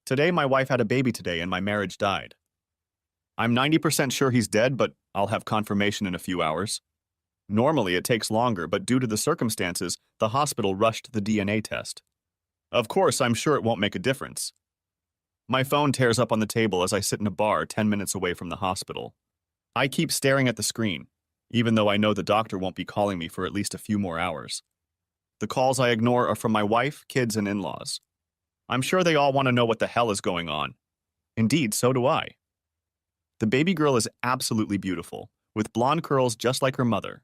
Today, my wife had a baby today and my marriage died. I'm 90% sure he's dead, but I'll have confirmation in a few hours. Normally, it takes longer, but due to the circumstances, the hospital rushed the DNA test. Of course, I'm sure it won't make a difference. My phone tears up on the table as I sit in a bar 10 minutes away from the hospital. I keep staring at the screen, even though I know the doctor won't be calling me for at least a few more hours. The calls I ignore are from my wife, kids, and in-laws. I'm sure they all want to know what the hell is going on. Indeed, so do I. The baby girl is absolutely beautiful, with blonde curls just like her mother.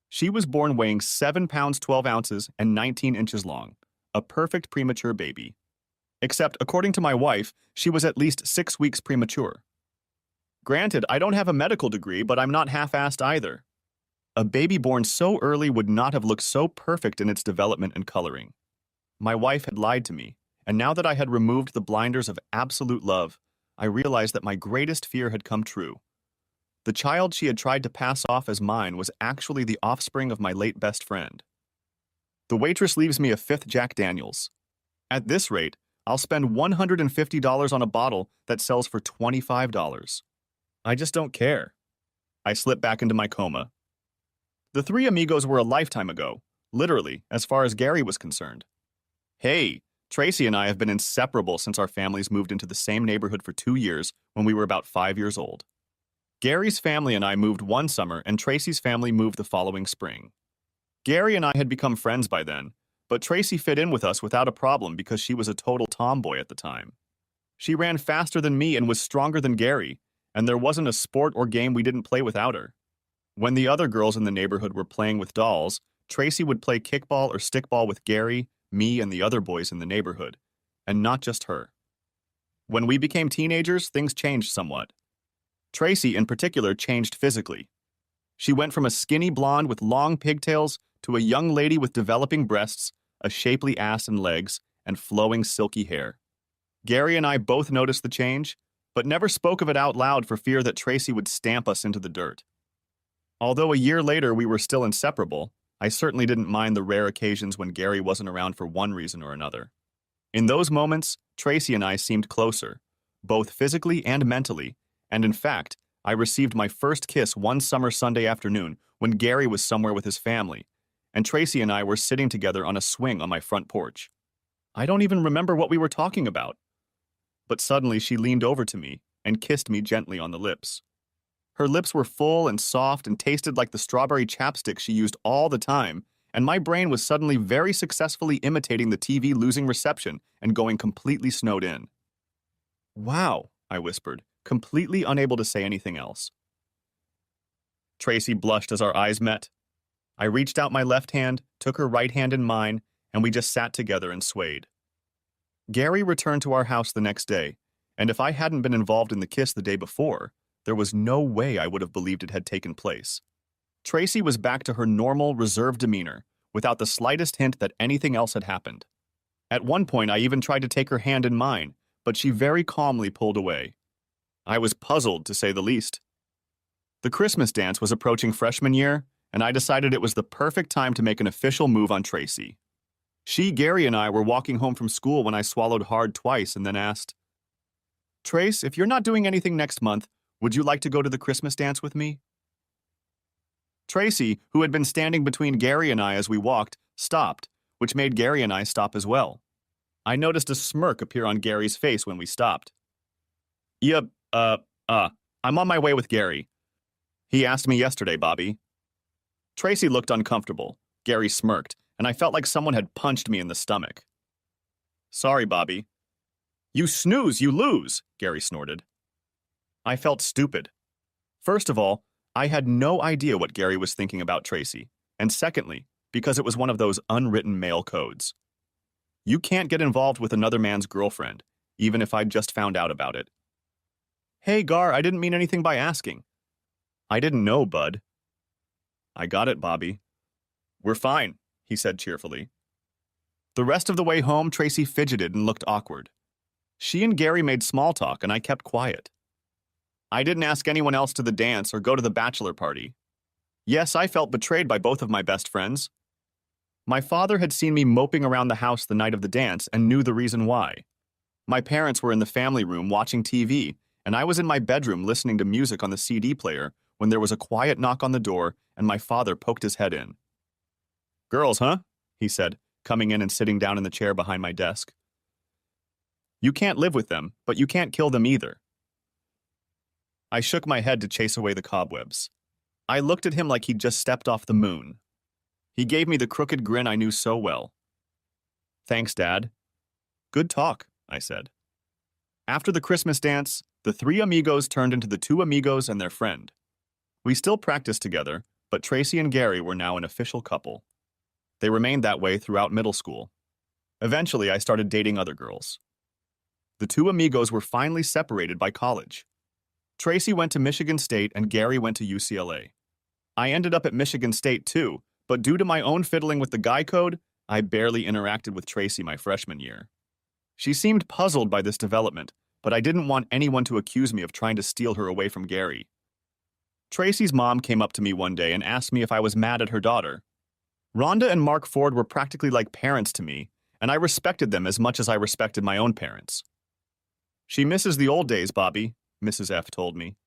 She was born weighing 7 pounds 12 ounces and 19 inches long, a perfect premature baby. Except, according to my wife, she was at least 6 weeks premature. Granted, I don't have a medical degree, but I'm not half-assed either. A baby born so early would not have looked so perfect in its development and coloring. My wife had lied to me, and now that I had removed the blinders of absolute love, I realized that my greatest fear had come true. The child she had tried to pass off as mine was actually the offspring of my late best friend. The waitress leaves me a fifth Jack Daniels. At this rate, I'll spend $150 on a bottle that sells for $25. I just don't care. I slip back into my coma. The three amigos were a lifetime ago, literally, as far as Gary was concerned. Hey, Tracy and I have been inseparable since our families moved into the same neighborhood for 2 years when we were about 5 years old. Gary's family and I moved one summer, and Tracy's family moved the following spring. Gary and I had become friends by then, but Tracy fit in with us without a problem because she was a total tomboy at the time. She ran faster than me and was stronger than Gary, and there wasn't a sport or game we didn't play without her. When the other girls in the neighborhood were playing with dolls, Tracy would play kickball or stickball with Gary, me, and the other boys in the neighborhood, and not just her. When we became teenagers, things changed somewhat. Tracy, in particular, changed physically. She went from a skinny blonde with long pigtails to a young lady with developing breasts, a shapely ass and legs, and flowing silky hair. Gary and I both noticed the change, but never spoke of it out loud for fear that Tracy would stamp us into the dirt. Although a year later we were still inseparable, I certainly didn't mind the rare occasions when Gary wasn't around for one reason or another. In those moments, Tracy and I seemed closer, both physically and mentally, and in fact, I received my first kiss one summer Sunday afternoon when Gary was somewhere with his family, and Tracy and I were sitting together on a swing on my front porch. I don't even remember what we were talking about. But suddenly she leaned over to me and kissed me gently on the lips. Her lips were full and soft and tasted like the strawberry chapstick she used all the time, and my brain was suddenly very successfully imitating the TV losing reception and going completely snowed in. "Wow," I whispered, completely unable to say anything else. Tracy blushed as our eyes met. I reached out my left hand, took her right hand in mine, and we just sat together and swayed. Gary returned to our house the next day, and if I hadn't been involved in the kiss the day before, there was no way I would have believed it had taken place. Tracy was back to her normal, reserved demeanor, without the slightest hint that anything else had happened. At one point, I even tried to take her hand in mine, but she very calmly pulled away. I was puzzled, to say the least. The Christmas dance was approaching freshman year, and I decided it was the perfect time to make an official move on Tracy. She, Gary, and I were walking home from school when I swallowed hard twice and then asked, "Trace, if you're not doing anything next month, would you like to go to the Christmas dance with me?" Tracy, who had been standing between Gary and I as we walked, stopped, which made Gary and I stop as well. I noticed a smirk appear on Gary's face when we stopped. "Yeah, I'm on my way with Gary. He asked me yesterday, Bobby." Tracy looked uncomfortable. Gary smirked, and I felt like someone had punched me in the stomach. "Sorry, Bobby." "You snooze, you lose," Gary snorted. I felt stupid. First of all, I had no idea what Gary was thinking about Tracy, and secondly, because it was one of those unwritten male codes. You can't get involved with another man's girlfriend, even if I'd just found out about it. "Hey, Gar, I didn't mean anything by asking." "I didn't know, bud." "I got it, Bobby." "We're fine," he said cheerfully. The rest of the way home, Tracy fidgeted and looked awkward. She and Gary made small talk, and I kept quiet. I didn't ask anyone else to the dance or go to the bachelor party. Yes, I felt betrayed by both of my best friends. My father had seen me moping around the house the night of the dance and knew the reason why. My parents were in the family room watching TV, and I was in my bedroom listening to music on the CD player when there was a quiet knock on the door and my father poked his head in. "Girls, huh?" he said, coming in and sitting down in the chair behind my desk. "You can't live with them, but you can't kill them either." I shook my head to chase away the cobwebs. I looked at him like he'd just stepped off the moon. He gave me the crooked grin I knew so well. "Thanks, Dad." "Good talk," I said. After the Christmas dance, the three amigos turned into the two amigos and their friend. We still practiced together, but Tracy and Gary were now an official couple. They remained that way throughout middle school. Eventually, I started dating other girls. The two amigos were finally separated by college. Tracy went to Michigan State and Gary went to UCLA. I ended up at Michigan State too, but due to my own fiddling with the guy code, I barely interacted with Tracy my freshman year. She seemed puzzled by this development, but I didn't want anyone to accuse me of trying to steal her away from Gary. Tracy's mom came up to me one day and asked me if I was mad at her daughter. Rhonda and Mark Ford were practically like parents to me, and I respected them as much as I respected my own parents. "She misses the old days, Bobby," Mrs. F told me.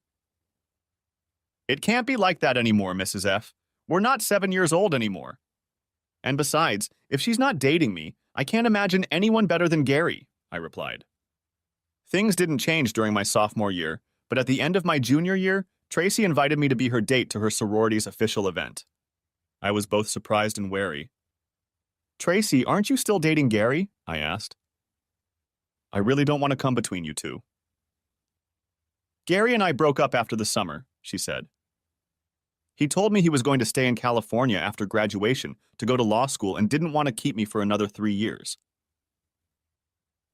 "It can't be like that anymore, Mrs. F. We're not 7 years old anymore. And besides, if she's not dating me, I can't imagine anyone better than Gary," I replied. Things didn't change during my sophomore year, but at the end of my junior year, Tracy invited me to be her date to her sorority's official event. I was both surprised and wary. "Tracy, aren't you still dating Gary?" I asked. "I really don't want to come between you two." "Gary and I broke up after the summer," she said. "He told me he was going to stay in California after graduation to go to law school and didn't want to keep me for another 3 years."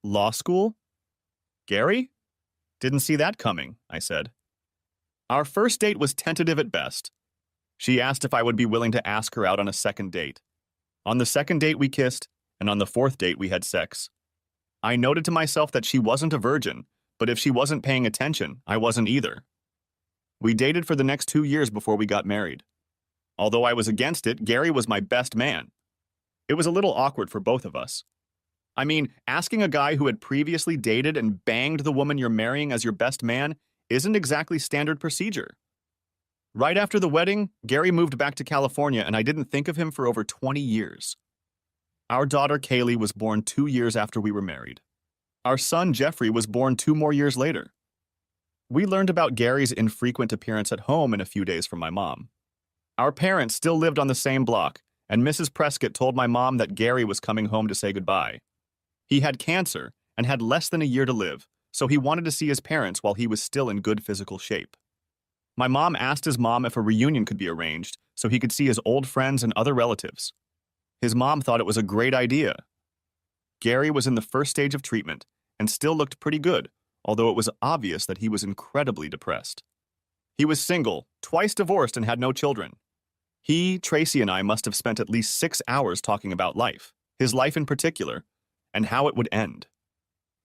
"Law school? Gary? Didn't see that coming," I said. Our first date was tentative at best. She asked if I would be willing to ask her out on a second date. On the second date we kissed, and on the fourth date we had sex. I noted to myself that she wasn't a virgin, but if she wasn't paying attention, I wasn't either. We dated for the next 2 years before we got married. Although I was against it, Gary was my best man. It was a little awkward for both of us. I mean, asking a guy who had previously dated and banged the woman you're marrying as your best man isn't exactly standard procedure. Right after the wedding, Gary moved back to California and I didn't think of him for over 20 years. Our daughter Kaylee was born 2 years after we were married. Our son Jeffrey was born 2 more years later. We learned about Gary's infrequent appearance at home in a few days from my mom. Our parents still lived on the same block, and Mrs. Prescott told my mom that Gary was coming home to say goodbye. He had cancer and had less than a year to live, so he wanted to see his parents while he was still in good physical shape. My mom asked his mom if a reunion could be arranged so he could see his old friends and other relatives. His mom thought it was a great idea. Gary was in the first stage of treatment and still looked pretty good, although it was obvious that he was incredibly depressed. He was single, twice divorced, and had no children. He, Tracy, and I must have spent at least 6 hours talking about life, his life in particular, and how it would end.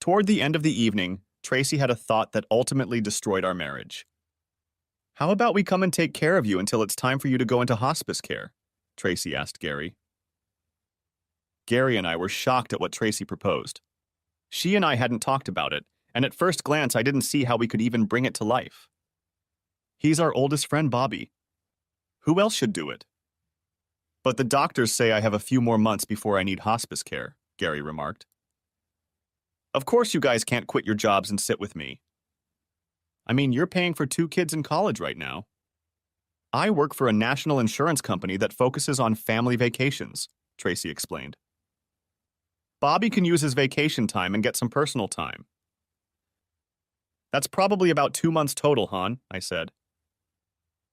Toward the end of the evening, Tracy had a thought that ultimately destroyed our marriage. "How about we come and take care of you until it's time for you to go into hospice care?" Tracy asked Gary. Gary and I were shocked at what Tracy proposed. She and I hadn't talked about it, and at first glance I didn't see how we could even bring it to life. "He's our oldest friend, Bobby. Who else should do it?" "But the doctors say I have a few more months before I need hospice care," Gary remarked. "Of course you guys can't quit your jobs and sit with me. I mean, you're paying for 2 kids in college right now." "I work for a national insurance company that focuses on family vacations," Tracy explained. "Bobby can use his vacation time and get some personal time." "That's probably about 2 months total, hon," I said.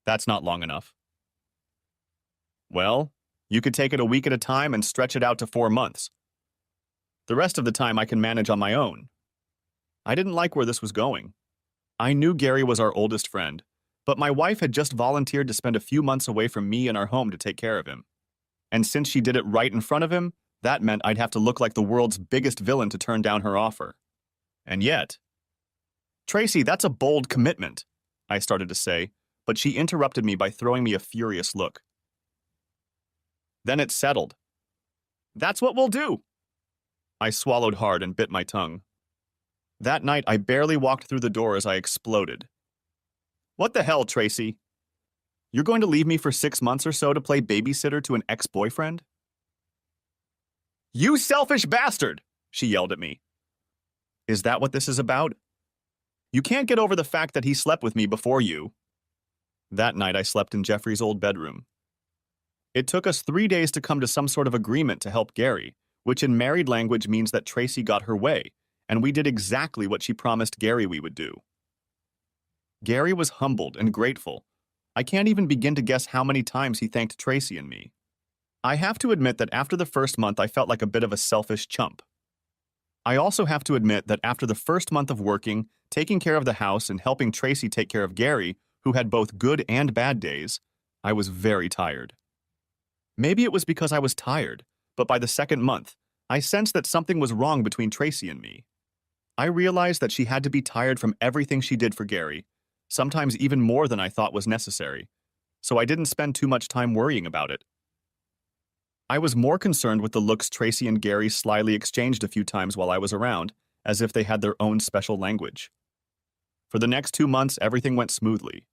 "That's not long enough." "Well, you could take it a week at a time and stretch it out to 4 months. The rest of the time I can manage on my own." I didn't like where this was going. I knew Gary was our oldest friend, but my wife had just volunteered to spend a few months away from me and our home to take care of him. And since she did it right in front of him, that meant I'd have to look like the world's biggest villain to turn down her offer. And yet, "Tracy, that's a bold commitment," I started to say, but she interrupted me by throwing me a furious look. "Then it's settled." "That's what we'll do." I swallowed hard and bit my tongue. That night, I barely walked through the door as I exploded. What the hell, Tracy? You're going to leave me for 6 months or so to play babysitter to an ex-boyfriend? You selfish bastard! She yelled at me. Is that what this is about? You can't get over the fact that he slept with me before you. That night, I slept in Jeffrey's old bedroom. It took us 3 days to come to some sort of agreement to help Gary, which in married language means that Tracy got her way, and we did exactly what she promised Gary we would do. Gary was humbled and grateful. I can't even begin to guess how many times he thanked Tracy and me. I have to admit that after the first month, I felt like a bit of a selfish chump. I also have to admit that after the first month of working, taking care of the house, and helping Tracy take care of Gary, who had both good and bad days, I was very tired. Maybe it was because I was tired, but by the second month, I sensed that something was wrong between Tracy and me. I realized that she had to be tired from everything she did for Gary, sometimes even more than I thought was necessary, so I didn't spend too much time worrying about it. I was more concerned with the looks Tracy and Gary slyly exchanged a few times while I was around, as if they had their own special language. For the next 2 months, everything went smoothly.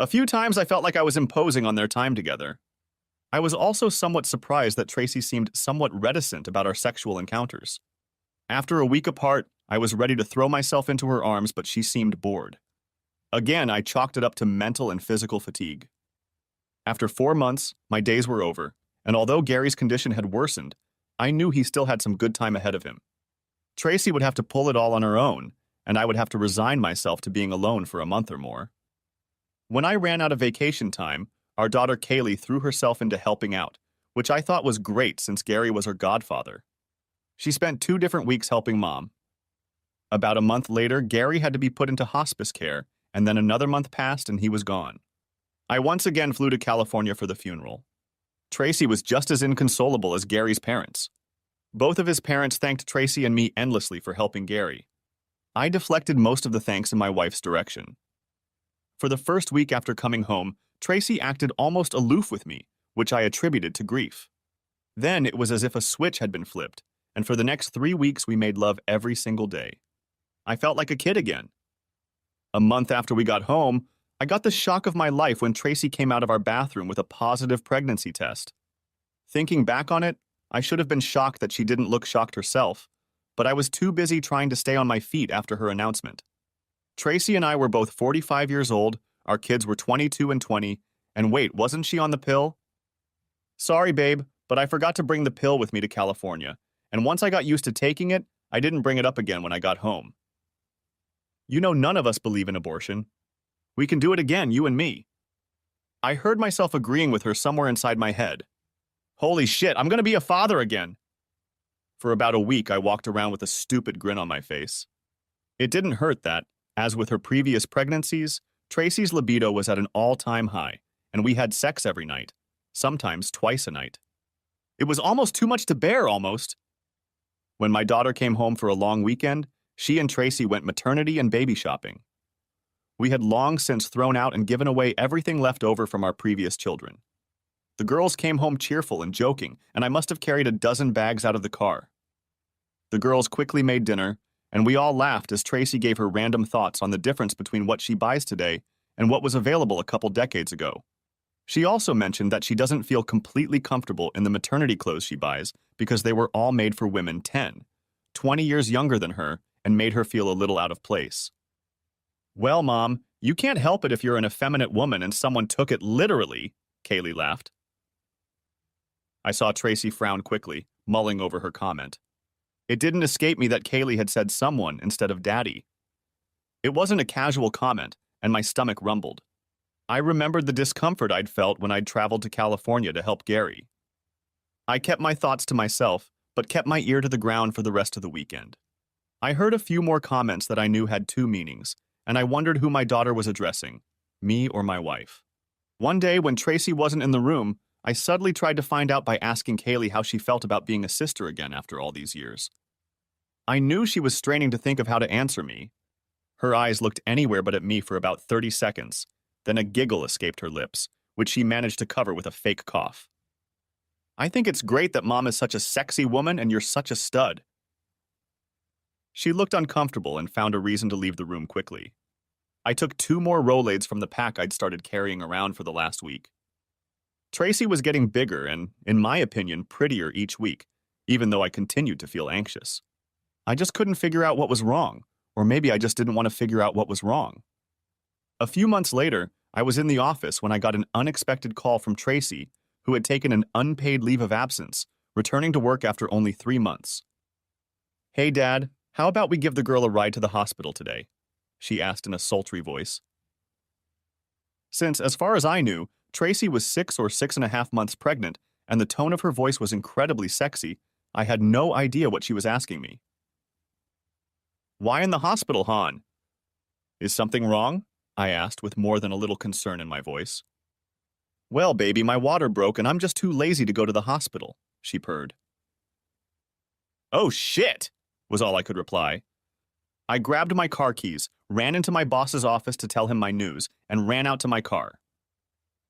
A few times I felt like I was imposing on their time together. I was also somewhat surprised that Tracy seemed somewhat reticent about our sexual encounters. After a week apart, I was ready to throw myself into her arms, but she seemed bored. Again, I chalked it up to mental and physical fatigue. After 4 months, my days were over, and although Gary's condition had worsened, I knew he still had some good time ahead of him. Tracy would have to pull it all on her own, and I would have to resign myself to being alone for a month or more. When I ran out of vacation time, our daughter Kaylee threw herself into helping out, which I thought was great since Gary was her godfather. She spent 2 different weeks helping Mom. About a month later, Gary had to be put into hospice care, and then another month passed and he was gone. I once again flew to California for the funeral. Tracy was just as inconsolable as Gary's parents. Both of his parents thanked Tracy and me endlessly for helping Gary. I deflected most of the thanks in my wife's direction. For the first week after coming home, Tracy acted almost aloof with me, which I attributed to grief. Then it was as if a switch had been flipped, and for the next 3 weeks we made love every single day. I felt like a kid again. A month after we got home, I got the shock of my life when Tracy came out of our bathroom with a positive pregnancy test. Thinking back on it, I should have been shocked that she didn't look shocked herself, but I was too busy trying to stay on my feet after her announcement. Tracy and I were both 45 years old, our kids were 22 and 20, and wait, wasn't she on the pill? Sorry, babe, but I forgot to bring the pill with me to California, and once I got used to taking it, I didn't bring it up again when I got home. You know, none of us believe in abortion. We can do it again, you and me. I heard myself agreeing with her somewhere inside my head. Holy shit, I'm gonna be a father again. For about a week, I walked around with a stupid grin on my face. It didn't hurt that, as with her previous pregnancies, Tracy's libido was at an all-time high, and we had sex every night, sometimes twice a night. It was almost too much to bear, almost. When my daughter came home for a long weekend, she and Tracy went maternity and baby shopping. We had long since thrown out and given away everything left over from our previous children. The girls came home cheerful and joking, and I must have carried a dozen bags out of the car. The girls quickly made dinner, and we all laughed as Tracy gave her random thoughts on the difference between what she buys today and what was available a couple decades ago. She also mentioned that she doesn't feel completely comfortable in the maternity clothes she buys because they were all made for women 10, 20 years younger than her, and made her feel a little out of place. Well, Mom, you can't help it if you're an effeminate woman and someone took it literally, Kaylee laughed. I saw Tracy frown quickly, mulling over her comment. It didn't escape me that Kaylee had said someone instead of daddy. It wasn't a casual comment, and my stomach rumbled. I remembered the discomfort I'd felt when I'd traveled to California to help Gary. I kept my thoughts to myself, but kept my ear to the ground for the rest of the weekend. I heard a few more comments that I knew had 2 meanings, and I wondered who my daughter was addressing, me or my wife. One day, when Tracy wasn't in the room, I subtly tried to find out by asking Kaylee how she felt about being a sister again after all these years. I knew she was straining to think of how to answer me. Her eyes looked anywhere but at me for about 30 seconds, then a giggle escaped her lips, which she managed to cover with a fake cough. I think it's great that Mom is such a sexy woman and you're such a stud. She looked uncomfortable and found a reason to leave the room quickly. I took 2 more Rolaids from the pack I'd started carrying around for the last week. Tracy was getting bigger and, in my opinion, prettier each week, even though I continued to feel anxious. I just couldn't figure out what was wrong, or maybe I just didn't want to figure out what was wrong. A few months later, I was in the office when I got an unexpected call from Tracy, who had taken an unpaid leave of absence, returning to work after only 3 months. "Hey, Dad, how about we give the girl a ride to the hospital today?" she asked in a sultry voice. Since, as far as I knew, Tracy was 6 or 6.5 months pregnant, and the tone of her voice was incredibly sexy, I had no idea what she was asking me. "Why in the hospital, Han?" "Is something wrong?" I asked with more than a little concern in my voice. "Well, baby, my water broke and I'm just too lazy to go to the hospital," she purred. "Oh, shit!" was all I could reply. I grabbed my car keys, ran into my boss's office to tell him my news, and ran out to my car.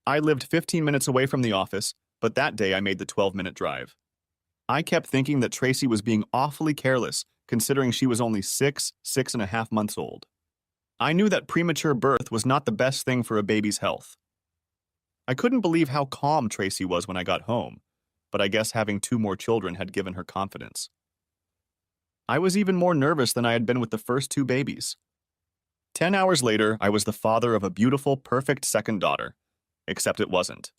I lived 15 minutes away from the office, but that day I made the 12-minute drive. I kept thinking that Tracy was being awfully careless, considering she was only 6.5 months old. I knew that premature birth was not the best thing for a baby's health. I couldn't believe how calm Tracy was when I got home, but I guess having 2 more children had given her confidence. I was even more nervous than I had been with the first 2 babies. 10 hours later, I was the father of a beautiful, perfect second daughter, except it wasn't.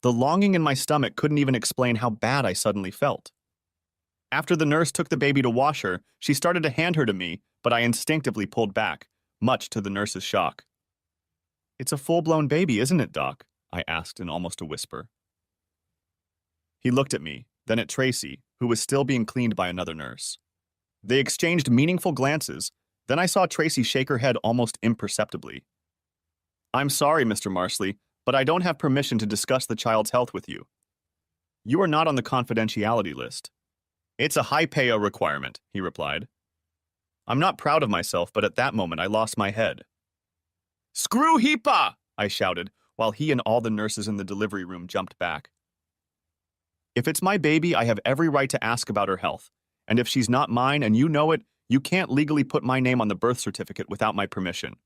The longing in my stomach couldn't even explain how bad I suddenly felt. After the nurse took the baby to wash her, she started to hand her to me, but I instinctively pulled back, much to the nurse's shock. "It's a full-blown baby, isn't it, Doc?" I asked in almost a whisper. He looked at me, then at Tracy, who was still being cleaned by another nurse. They exchanged meaningful glances, then I saw Tracy shake her head almost imperceptibly. "I'm sorry, Mr. Marsley, but I don't have permission to discuss the child's health with you. You are not on the confidentiality list." "It's a high payo requirement," he replied. I'm not proud of myself, but at that moment I lost my head. "Screw HIPAA!" I shouted, while he and all the nurses in the delivery room jumped back. If it's my baby, I have every right to ask about her health. And if she's not mine and you know it, you can't legally put my name on the birth certificate without my permission.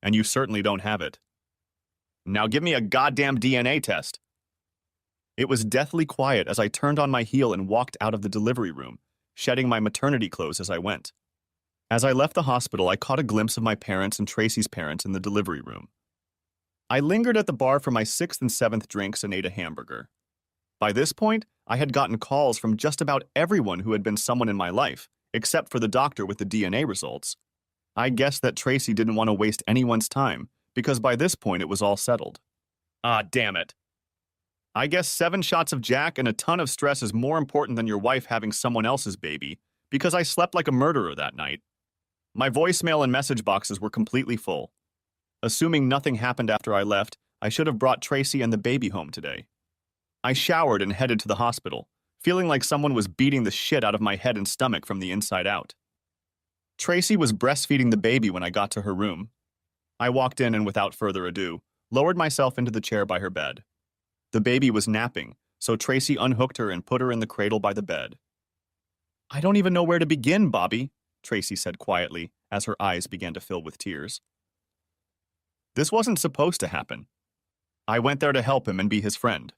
And you certainly don't have it. Now give me a goddamn DNA test. It was deathly quiet as I turned on my heel and walked out of the delivery room, shedding my maternity clothes as I went. As I left the hospital, I caught a glimpse of my parents and Tracy's parents in the delivery room. I lingered at the bar for my 6th and 7th drinks and ate a hamburger. By this point, I had gotten calls from just about everyone who had been someone in my life, except for the doctor with the DNA results. I guessed that Tracy didn't want to waste anyone's time, because by this point it was all settled. Ah, damn it. I guess 7 shots of Jack and a ton of stress is more important than your wife having someone else's baby, because I slept like a murderer that night. My voicemail and message boxes were completely full. Assuming nothing happened after I left, I should have brought Tracy and the baby home today. I showered and headed to the hospital, feeling like someone was beating the shit out of my head and stomach from the inside out. Tracy was breastfeeding the baby when I got to her room. I walked in and without further ado, lowered myself into the chair by her bed. The baby was napping, so Tracy unhooked her and put her in the cradle by the bed. "I don't even know where to begin, Bobby," Tracy said quietly, as her eyes began to fill with tears. This wasn't supposed to happen. I went there to help him and be his friend.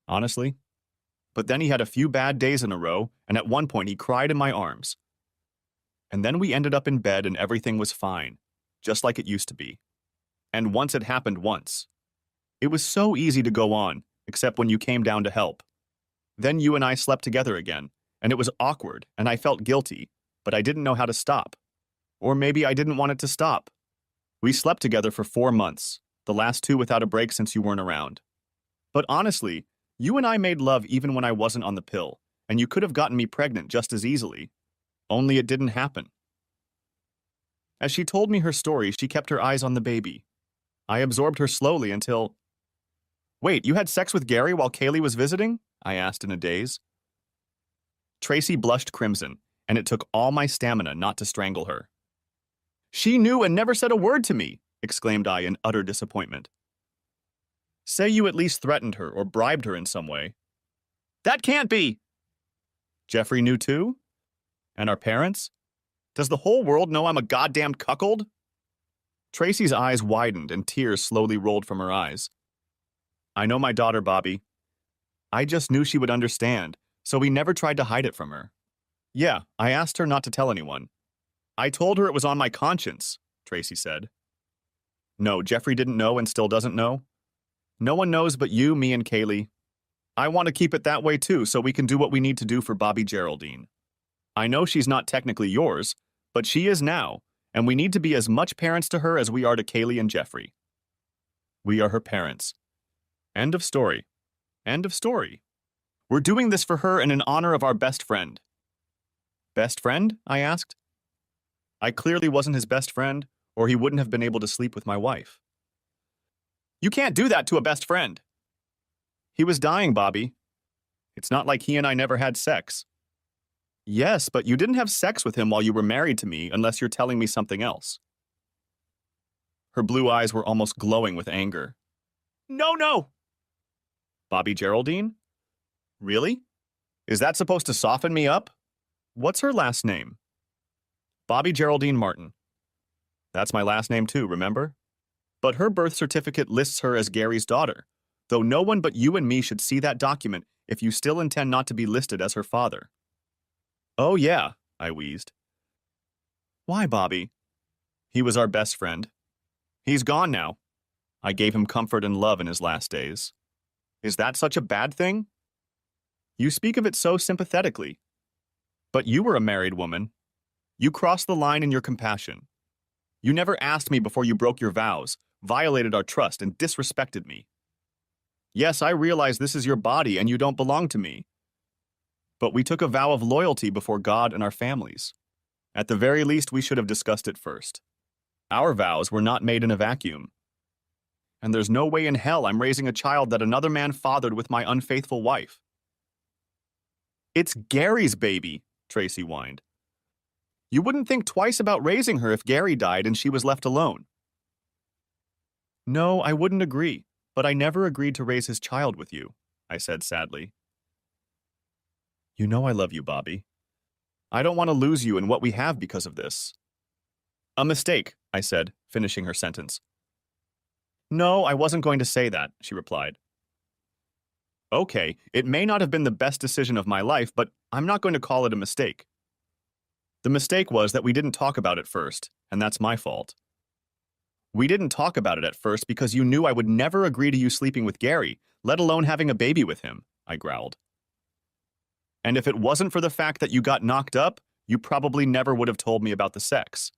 Honestly. But then he had a few bad days in a row, and at one point he cried in my arms. And then we ended up in bed and everything was fine, just like it used to be. And once it happened once. It was so easy to go on, except when you came down to help. Then you and I slept together again, and it was awkward, and I felt guilty, but I didn't know how to stop. Or maybe I didn't want it to stop. We slept together for 4 months, the last 2 without a break since you weren't around. But honestly, you and I made love even when I wasn't on the pill, and you could have gotten me pregnant just as easily. Only it didn't happen. As she told me her story, she kept her eyes on the baby. I absorbed her slowly until... "Wait, you had sex with Gary while Kaylee was visiting?" I asked in a daze. Tracy blushed crimson, and it took all my stamina not to strangle her. "She knew and never said a word to me," exclaimed I in utter disappointment. "Say you at least threatened her or bribed her in some way." "That can't be!" "Jeffrey knew too?" And our parents? Does the whole world know I'm a goddamn cuckold? Tracy's eyes widened and tears slowly rolled from her eyes. I know my daughter, Bobby. I just knew she would understand, so we never tried to hide it from her. Yeah, I asked her not to tell anyone. I told her it was on my conscience, Tracy said. No, Jeffrey didn't know and still doesn't know. No one knows but you, me, and Kaylee. I want to keep it that way too, so we can do what we need to do for Bobby Geraldine. I know she's not technically yours, but she is now, and we need to be as much parents to her as we are to Kaylee and Jeffrey. We are her parents. End of story. End of story. We're doing this for her and in honor of our best friend. Best friend? I asked. I clearly wasn't his best friend, or he wouldn't have been able to sleep with my wife. You can't do that to a best friend. He was dying, Bobby. It's not like he and I never had sex. Yes, but you didn't have sex with him while you were married to me unless you're telling me something else. Her blue eyes were almost glowing with anger. No! Bobby Geraldine? Really? Is that supposed to soften me up? What's her last name? Bobby Geraldine Martin. That's my last name too, remember? But her birth certificate lists her as Gary's daughter, though no one but you and me should see that document if you still intend not to be listed as her father. Oh yeah, I wheezed. Why, Bobby? He was our best friend. He's gone now. I gave him comfort and love in his last days. Is that such a bad thing? You speak of it so sympathetically. But you were a married woman. You crossed the line in your compassion. You never asked me before you broke your vows, violated our trust, and disrespected me. Yes, I realize this is your body and you don't belong to me. But we took a vow of loyalty before God and our families. At the very least, we should have discussed it first. Our vows were not made in a vacuum. And there's no way in hell I'm raising a child that another man fathered with my unfaithful wife. It's Gary's baby, Tracy whined. You wouldn't think twice about raising her if Gary died and she was left alone. No, I wouldn't agree, but I never agreed to raise his child with you, I said sadly. You know I love you, Bobby. I don't want to lose you and what we have because of this. A mistake, I said, finishing her sentence. No, I wasn't going to say that, she replied. Okay, it may not have been the best decision of my life, but I'm not going to call it a mistake. The mistake was that we didn't talk about it first, and that's my fault. We didn't talk about it at first because you knew I would never agree to you sleeping with Gary, let alone having a baby with him, I growled. And if it wasn't for the fact that you got knocked up, you probably never would have told me about the sex.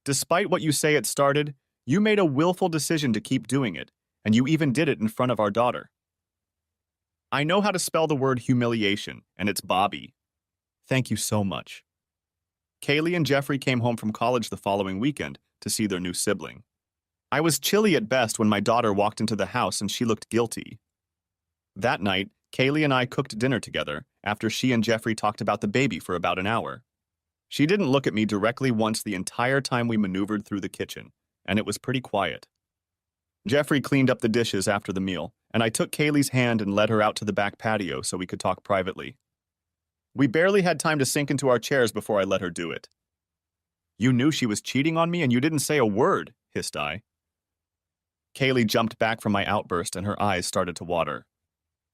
Despite what you say it started, you made a willful decision to keep doing it, and you even did it in front of our daughter. I know how to spell the word humiliation, and it's Bobby. Thank you so much. Kaylee and Jeffrey came home from college the following weekend to see their new sibling. I was chilly at best when my daughter walked into the house and she looked guilty. That night, Kaylee and I cooked dinner together after she and Jeffrey talked about the baby for about an hour. She didn't look at me directly once the entire time we maneuvered through the kitchen, and it was pretty quiet. Jeffrey cleaned up the dishes after the meal, and I took Kaylee's hand and led her out to the back patio so we could talk privately. We barely had time to sink into our chairs before I let her do it. You knew she was cheating on me and you didn't say a word, hissed I. Kaylee jumped back from my outburst and her eyes started to water.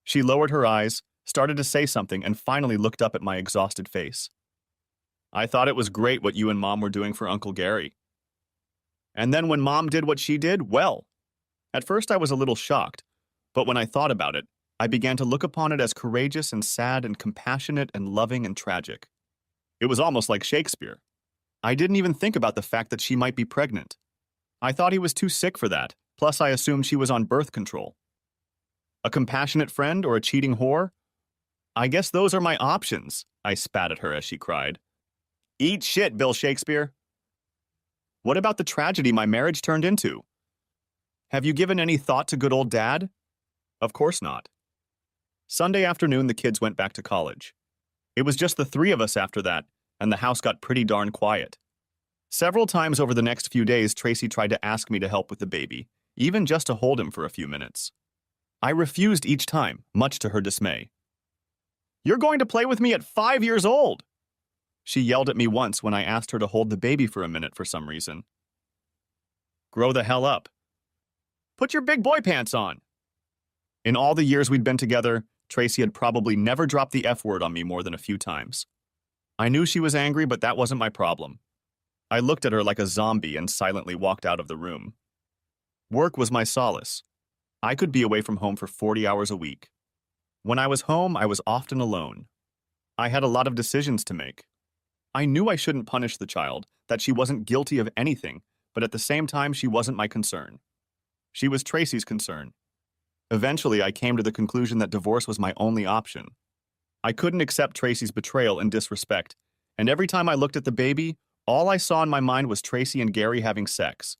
She lowered her eyes, started to say something, and finally looked up at my exhausted face. I thought it was great what you and Mom were doing for Uncle Gary. And then when Mom did what she did, well, at first I was a little shocked, but when I thought about it, I began to look upon it as courageous and sad and compassionate and loving and tragic. It was almost like Shakespeare. I didn't even think about the fact that she might be pregnant. I thought he was too sick for that, plus I assumed she was on birth control. A compassionate friend or a cheating whore? I guess those are my options, I spat at her as she cried. Eat shit, Bill Shakespeare. What about the tragedy my marriage turned into? Have you given any thought to good old Dad? Of course not. Sunday afternoon, the kids went back to college. It was just the three of us after that, and the house got pretty darn quiet. Several times over the next few days, Tracy tried to ask me to help with the baby, even just to hold him for a few minutes. I refused each time, much to her dismay. You're going to play with me at 5 years old! She yelled at me once when I asked her to hold the baby for a minute for some reason. Grow the hell up. Put your big boy pants on. In all the years we'd been together, Tracy had probably never dropped the F word on me more than a few times. I knew she was angry, but that wasn't my problem. I looked at her like a zombie and silently walked out of the room. Work was my solace. I could be away from home for 40 hours a week. When I was home, I was often alone. I had a lot of decisions to make. I knew I shouldn't punish the child, that she wasn't guilty of anything, but at the same time, she wasn't my concern. She was Tracy's concern. Eventually, I came to the conclusion that divorce was my only option. I couldn't accept Tracy's betrayal and disrespect, and every time I looked at the baby, all I saw in my mind was Tracy and Gary having sex.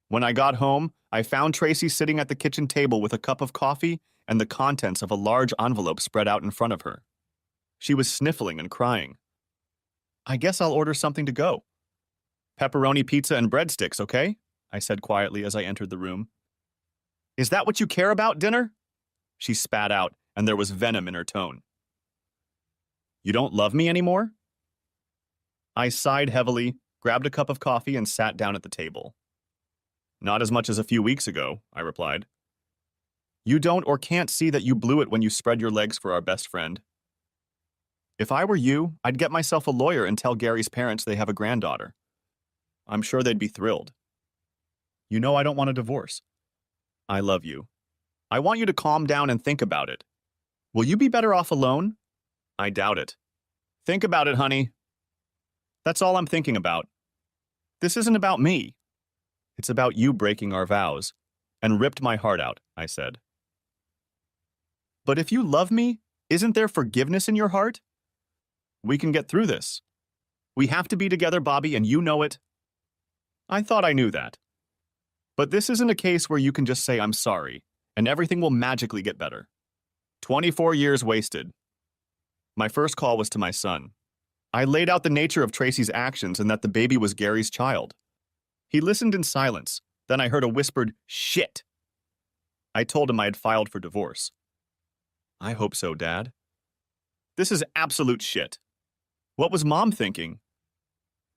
When I got home, I found Tracy sitting at the kitchen table with a cup of coffee and the contents of a large envelope spread out in front of her. She was sniffling and crying. I guess I'll order something to go. Pepperoni pizza and breadsticks, okay? I said quietly as I entered the room. Is that what you care about, dinner? She spat out, and there was venom in her tone. You don't love me anymore? I sighed heavily, grabbed a cup of coffee, and sat down at the table. Not as much as a few weeks ago, I replied. You don't or can't see that you blew it when you spread your legs for our best friend. If I were you, I'd get myself a lawyer and tell Gary's parents they have a granddaughter. I'm sure they'd be thrilled. You know I don't want a divorce. I love you. I want you to calm down and think about it. Will you be better off alone? I doubt it. Think about it, honey. That's all I'm thinking about. This isn't about me. It's about you breaking our vows, and ripped my heart out, I said. But if you love me, isn't there forgiveness in your heart? We can get through this. We have to be together, Bobby, and you know it. I thought I knew that. But this isn't a case where you can just say I'm sorry, and everything will magically get better. 24 years wasted. My first call was to my son. I laid out the nature of Tracy's actions and that the baby was Gary's child. He listened in silence. Then I heard a whispered, "Shit!" I told him I had filed for divorce. I hope so, Dad. This is absolute shit. What was Mom thinking?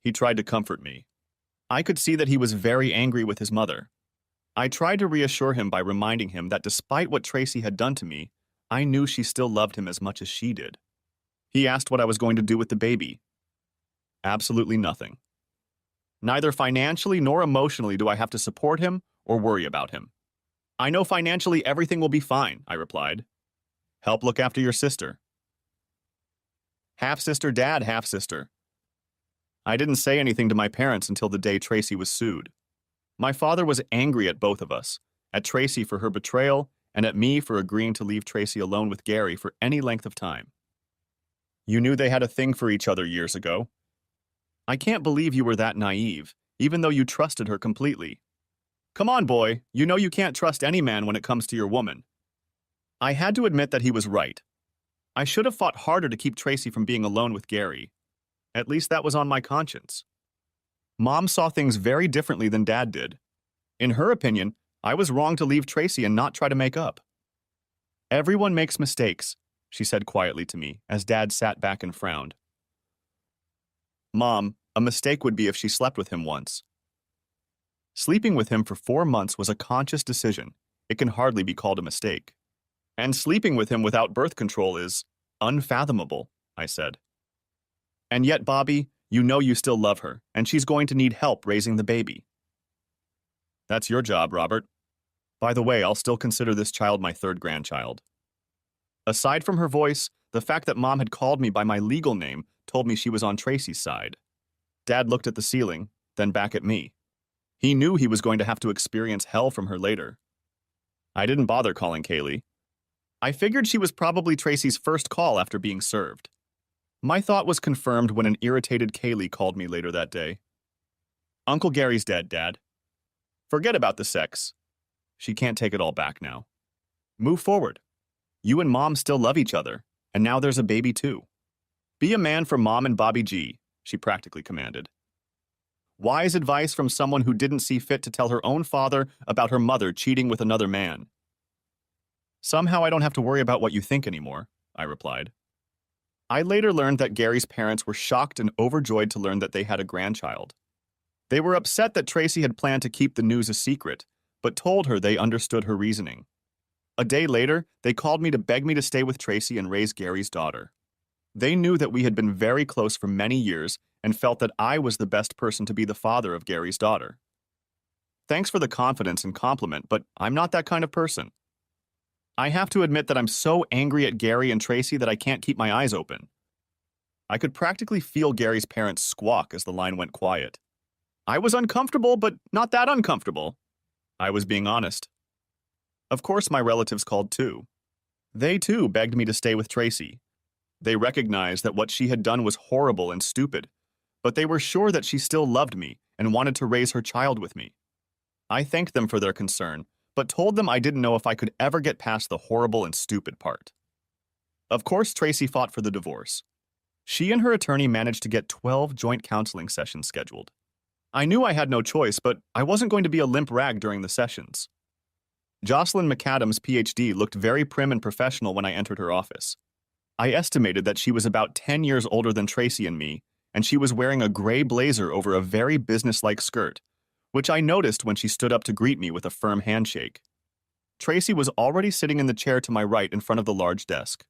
He tried to comfort me. I could see that he was very angry with his mother. I tried to reassure him by reminding him that despite what Tracy had done to me, I knew she still loved him as much as she did. He asked what I was going to do with the baby. Absolutely nothing. Neither financially nor emotionally do I have to support him or worry about him. I know financially everything will be fine, I replied. Help look after your sister. Half-sister, Dad, half-sister. I didn't say anything to my parents until the day Tracy was sued. My father was angry at both of us, at Tracy for her betrayal and at me for agreeing to leave Tracy alone with Gary for any length of time. You knew they had a thing for each other years ago. I can't believe you were that naive, even though you trusted her completely. Come on, boy, you know you can't trust any man when it comes to your woman. I had to admit that he was right. I should have fought harder to keep Tracy from being alone with Gary. At least that was on my conscience. Mom saw things very differently than Dad did. In her opinion, I was wrong to leave Tracy and not try to make up. Everyone makes mistakes, she said quietly to me as Dad sat back and frowned. Mom, a mistake would be if she slept with him once. Sleeping with him for 4 months was a conscious decision. It can hardly be called a mistake. And sleeping with him without birth control is unfathomable, I said. And yet, Bobby, you know you still love her, and she's going to need help raising the baby. That's your job, Robert. By the way, I'll still consider this child my third grandchild. Aside from her voice, the fact that Mom had called me by my legal name told me she was on Tracy's side. Dad looked at the ceiling, then back at me. He knew he was going to have to experience hell from her later. I didn't bother calling Kaylee. I figured she was probably Tracy's first call after being served. My thought was confirmed when an irritated Kaylee called me later that day. Uncle Gary's dead, Dad. Forget about the sex. She can't take it all back now. Move forward. You and Mom still love each other, and now there's a baby too. Be a man for Mom and Bobby G, she practically commanded. Wise advice from someone who didn't see fit to tell her own father about her mother cheating with another man. Somehow I don't have to worry about what you think anymore, I replied. I later learned that Gary's parents were shocked and overjoyed to learn that they had a grandchild. They were upset that Tracy had planned to keep the news a secret, but told her they understood her reasoning. A day later, they called me to beg me to stay with Tracy and raise Gary's daughter. They knew that we had been very close for many years and felt that I was the best person to be the father of Gary's daughter. Thanks for the confidence and compliment, but I'm not that kind of person. I have to admit that I'm so angry at Gary and Tracy that I can't keep my eyes open. I could practically feel Gary's parents squawk as the line went quiet. I was uncomfortable, but not that uncomfortable. I was being honest. Of course, my relatives called too. They too begged me to stay with Tracy. They recognized that what she had done was horrible and stupid, but they were sure that she still loved me and wanted to raise her child with me. I thanked them for their concern, but told them I didn't know if I could ever get past the horrible and stupid part. Of course, Tracy fought for the divorce. She and her attorney managed to get 12 joint counseling sessions scheduled. I knew I had no choice, but I wasn't going to be a limp rag during the sessions. Jocelyn McAdams' PhD looked very prim and professional when I entered her office. I estimated that she was about 10 years older than Tracy and me, and she was wearing a gray blazer over a very businesslike skirt, which I noticed when she stood up to greet me with a firm handshake. Tracy was already sitting in the chair to my right in front of the large desk.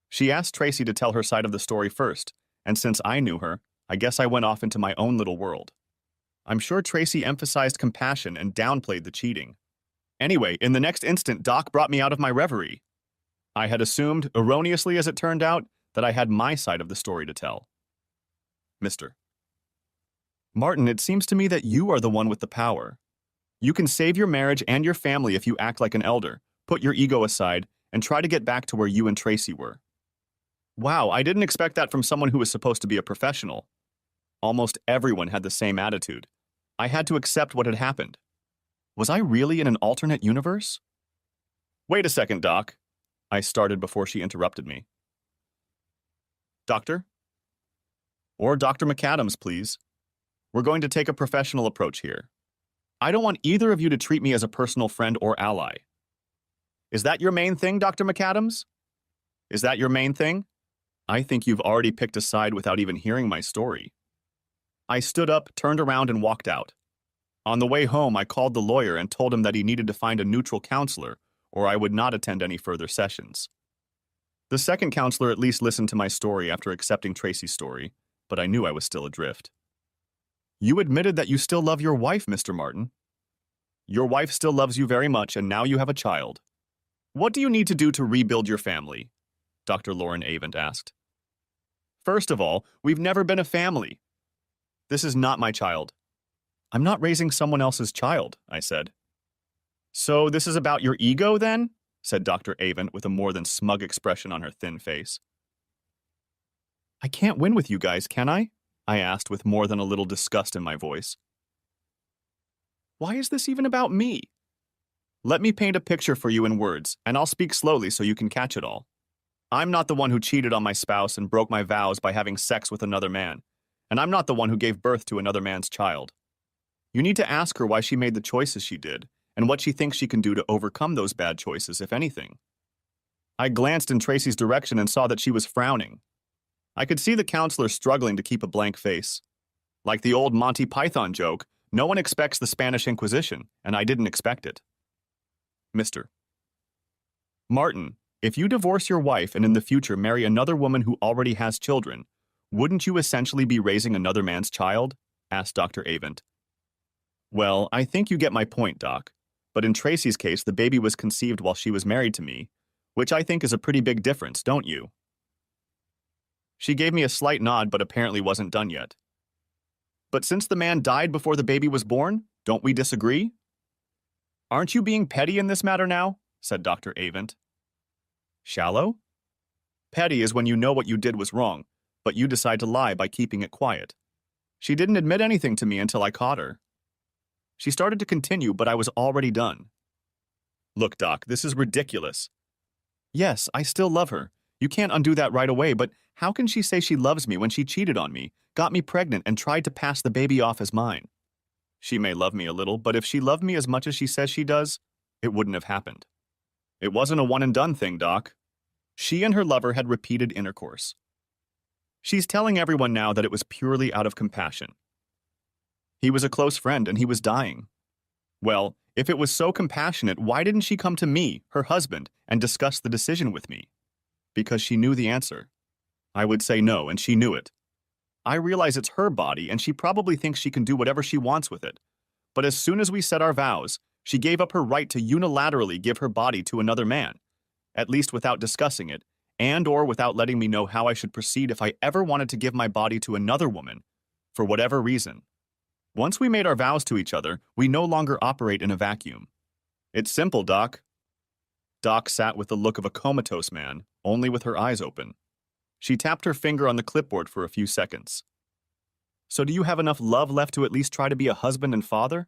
She asked Tracy to tell her side of the story first, and since I knew her, I guess I went off into my own little world. I'm sure Tracy emphasized compassion and downplayed the cheating. Anyway, in the next instant, Doc brought me out of my reverie. I had assumed, erroneously as it turned out, that I had my side of the story to tell. Mr. Martin, it seems to me that you are the one with the power. You can save your marriage and your family if you act like an elder, put your ego aside, and try to get back to where you and Tracy were. Wow, I didn't expect that from someone who was supposed to be a professional. Almost everyone had the same attitude. I had to accept what had happened. Was I really in an alternate universe? Wait a second, Doc. I started before she interrupted me. Doctor? Or Dr. McAdams, please. We're going to take a professional approach here. I don't want either of you to treat me as a personal friend or ally. Is that your main thing, Dr. McAdams? Is that your main thing? I think you've already picked a side without even hearing my story. I stood up, turned around, and walked out. On the way home, I called the lawyer and told him that he needed to find a neutral counselor, or I would not attend any further sessions. The second counselor at least listened to my story after accepting Tracy's story, but I knew I was still adrift. You admitted that you still love your wife, Mr. Martin. Your wife still loves you very much, and now you have a child. What do you need to do to rebuild your family? Dr. Lauren Avent asked. First of all, we've never been a family. This is not my child. I'm not raising someone else's child, I said. So this is about your ego, then? Said Dr. Avent with a more than smug expression on her thin face. I can't win with you guys, can I? I asked with more than a little disgust in my voice. Why is this even about me? Let me paint a picture for you in words, and I'll speak slowly so you can catch it all. I'm not the one who cheated on my spouse and broke my vows by having sex with another man, and I'm not the one who gave birth to another man's child. You need to ask her why she made the choices she did, and what she thinks she can do to overcome those bad choices, if anything. I glanced in Tracy's direction and saw that she was frowning. I could see the counselor struggling to keep a blank face. Like the old Monty Python joke, no one expects the Spanish Inquisition, and I didn't expect it. Mr. Martin, if you divorce your wife and in the future marry another woman who already has children, wouldn't you essentially be raising another man's child? Asked Dr. Avent. Well, I think you get my point, Doc. But in Tracy's case, the baby was conceived while she was married to me, which I think is a pretty big difference, don't you? She gave me a slight nod, but apparently wasn't done yet. But since the man died before the baby was born, don't we disagree? Aren't you being petty in this matter now? Said Dr. Avent. Shallow? Petty is when you know what you did was wrong, but you decide to lie by keeping it quiet. She didn't admit anything to me until I caught her. She started to continue, but I was already done. Look, Doc, this is ridiculous. Yes, I still love her. You can't undo that right away, but how can she say she loves me when she cheated on me, got me pregnant, and tried to pass the baby off as mine? She may love me a little, but if she loved me as much as she says she does, it wouldn't have happened. It wasn't a one-and-done thing, Doc. She and her lover had repeated intercourse. She's telling everyone now that it was purely out of compassion. He was a close friend and he was dying. Well, if it was so compassionate, why didn't she come to me, her husband, and discuss the decision with me? Because she knew the answer. I would say no, and she knew it. I realize it's her body, and she probably thinks she can do whatever she wants with it. But as soon as we said our vows, she gave up her right to unilaterally give her body to another man, at least without discussing it, and or without letting me know how I should proceed if I ever wanted to give my body to another woman, for whatever reason. Once we made our vows to each other, we no longer operate in a vacuum. It's simple, Doc. Doc sat with the look of a comatose man, only with her eyes open. She tapped her finger on the clipboard for a few seconds. So do you have enough love left to at least try to be a husband and father?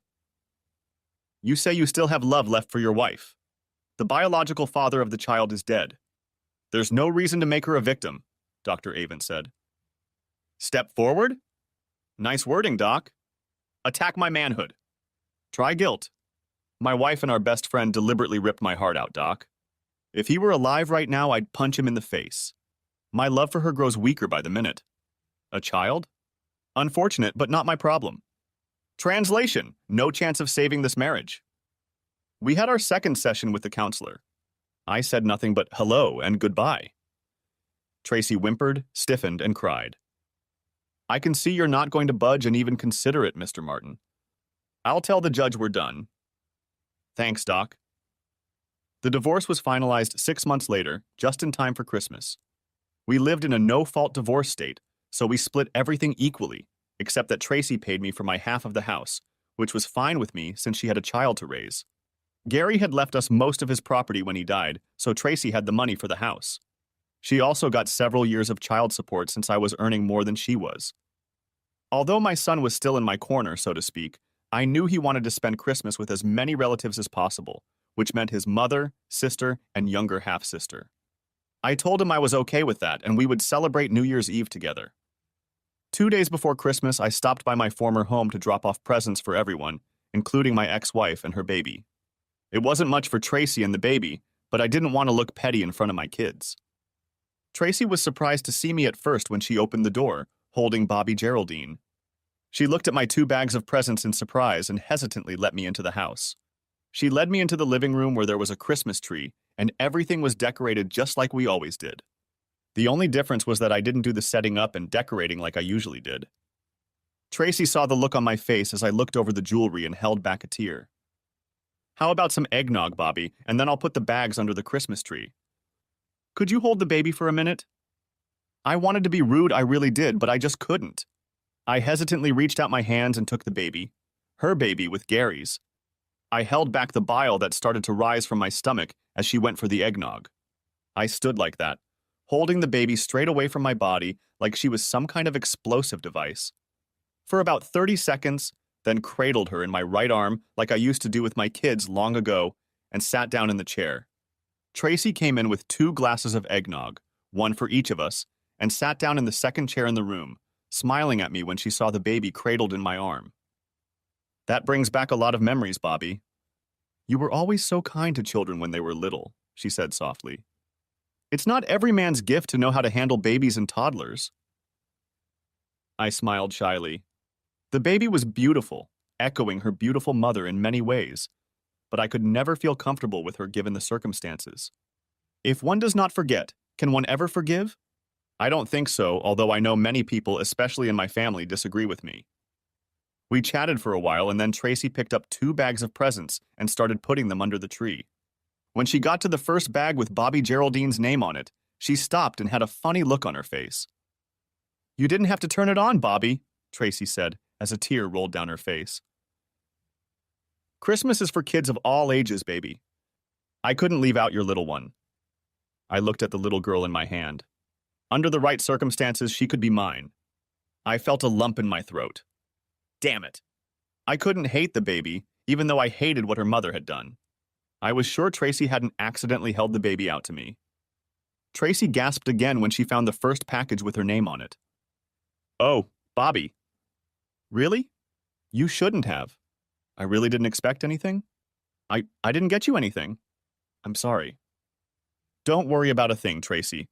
You say you still have love left for your wife. The biological father of the child is dead. There's no reason to make her a victim, Dr. Avent said. Step forward? Nice wording, Doc. Attack my manhood. Try guilt. My wife and our best friend deliberately ripped my heart out, Doc. If he were alive right now, I'd punch him in the face. My love for her grows weaker by the minute. A child? Unfortunate, but not my problem. Translation: no chance of saving this marriage. We had our second session with the counselor. I said nothing but hello and goodbye. Tracy whimpered, stiffened, and cried. I can see you're not going to budge and even consider it, Mr. Martin. I'll tell the judge we're done. Thanks, Doc. The divorce was finalized 6 months later, just in time for Christmas. We lived in a no-fault divorce state, so we split everything equally, except that Tracy paid me for my half of the house, which was fine with me since she had a child to raise. Gary had left us most of his property when he died, so Tracy had the money for the house. She also got several years of child support since I was earning more than she was. Although my son was still in my corner, so to speak, I knew he wanted to spend Christmas with as many relatives as possible, which meant his mother, sister, and younger half-sister. I told him I was okay with that, and we would celebrate New Year's Eve together. 2 days before Christmas, I stopped by my former home to drop off presents for everyone, including my ex-wife and her baby. It wasn't much for Tracy and the baby, but I didn't want to look petty in front of my kids. Tracy was surprised to see me at first when she opened the door, holding Bobby Geraldine. She looked at my 2 bags of presents in surprise and hesitantly let me into the house. She led me into the living room where there was a Christmas tree, and everything was decorated just like we always did. The only difference was that I didn't do the setting up and decorating like I usually did. Tracy saw the look on my face as I looked over the jewelry and held back a tear. How about some eggnog, Bobby, and then I'll put the bags under the Christmas tree. Could you hold the baby for a minute? I wanted to be rude, I really did, but I just couldn't. I hesitantly reached out my hands and took the baby, her baby with Gary's. I held back the bile that started to rise from my stomach as she went for the eggnog. I stood like that, holding the baby straight away from my body like she was some kind of explosive device. For about 30 seconds, then cradled her in my right arm like I used to do with my kids long ago and sat down in the chair. Tracy came in with 2 glasses of eggnog, one for each of us, and sat down in the second chair in the room, smiling at me when she saw the baby cradled in my arm. That brings back a lot of memories, Bobby. You were always so kind to children when they were little, she said softly. It's not every man's gift to know how to handle babies and toddlers. I smiled shyly. The baby was beautiful, echoing her beautiful mother in many ways, but I could never feel comfortable with her given the circumstances. If one does not forget, can one ever forgive? I don't think so, although I know many people, especially in my family, disagree with me. We chatted for a while, and then Tracy picked up 2 bags of presents and started putting them under the tree. When she got to the first bag with Bobby Geraldine's name on it, she stopped and had a funny look on her face. You didn't have to turn it on, Bobby, Tracy said, as a tear rolled down her face. Christmas is for kids of all ages, baby. I couldn't leave out your little one. I looked at the little girl in my hand. Under the right circumstances, she could be mine. I felt a lump in my throat. Damn it. I couldn't hate the baby, even though I hated what her mother had done. I was sure Tracy hadn't accidentally held the baby out to me. Tracy gasped again when she found the first package with her name on it. Oh, Bobby. Really? You shouldn't have. I really didn't expect anything? I didn't get you anything. I'm sorry. Don't worry about a thing, Tracy.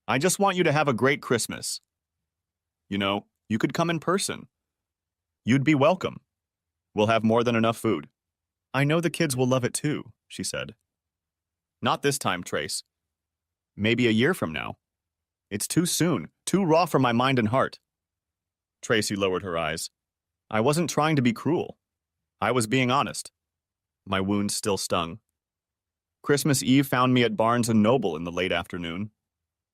I just want you to have a great Christmas. You could come in person. You'd be welcome. We'll have more than enough food. I know the kids will love it too, she said. Not this time, Trace. Maybe a year from now. It's too soon, too raw for my mind and heart. Tracy lowered her eyes. I wasn't trying to be cruel. I was being honest. My wounds still stung. Christmas Eve found me at Barnes & Noble in the late afternoon.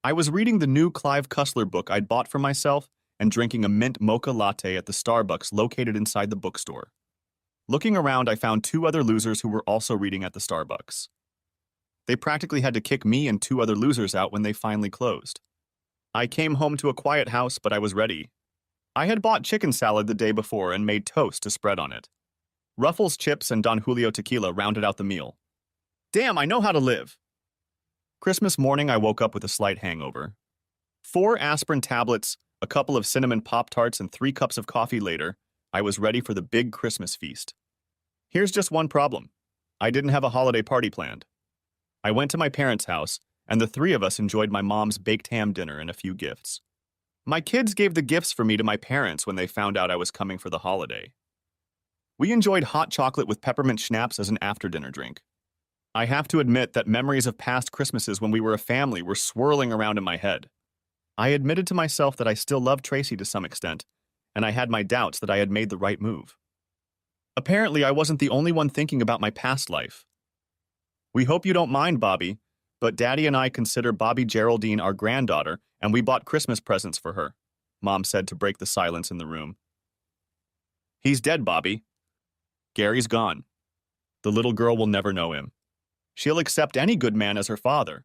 I was reading the new Clive Cussler book I'd bought for myself and drinking a mint mocha latte at the Starbucks located inside the bookstore. Looking around, I found two other losers who were also reading at the Starbucks. They practically had to kick me and two other losers out when they finally closed. I came home to a quiet house, but I was ready. I had bought chicken salad the day before and made toast to spread on it. Ruffles chips and Don Julio tequila rounded out the meal. Damn, I know how to live! Christmas morning, I woke up with a slight hangover. 4 aspirin tablets, a couple of cinnamon Pop-Tarts, and 3 cups of coffee later, I was ready for the big Christmas feast. Here's just one problem. I didn't have a holiday party planned. I went to my parents' house, and the 3 of us enjoyed my mom's baked ham dinner and a few gifts. My kids gave the gifts for me to my parents when they found out I was coming for the holiday. We enjoyed hot chocolate with peppermint schnapps as an after-dinner drink. I have to admit that memories of past Christmases when we were a family were swirling around in my head. I admitted to myself that I still loved Tracy to some extent, and I had my doubts that I had made the right move. Apparently, I wasn't the only one thinking about my past life. We hope you don't mind, Bobby, but Daddy and I consider Bobby Geraldine our granddaughter, and we bought Christmas presents for her, Mom said to break the silence in the room. He's dead, Bobby. Gary's gone. The little girl will never know him. She'll accept any good man as her father.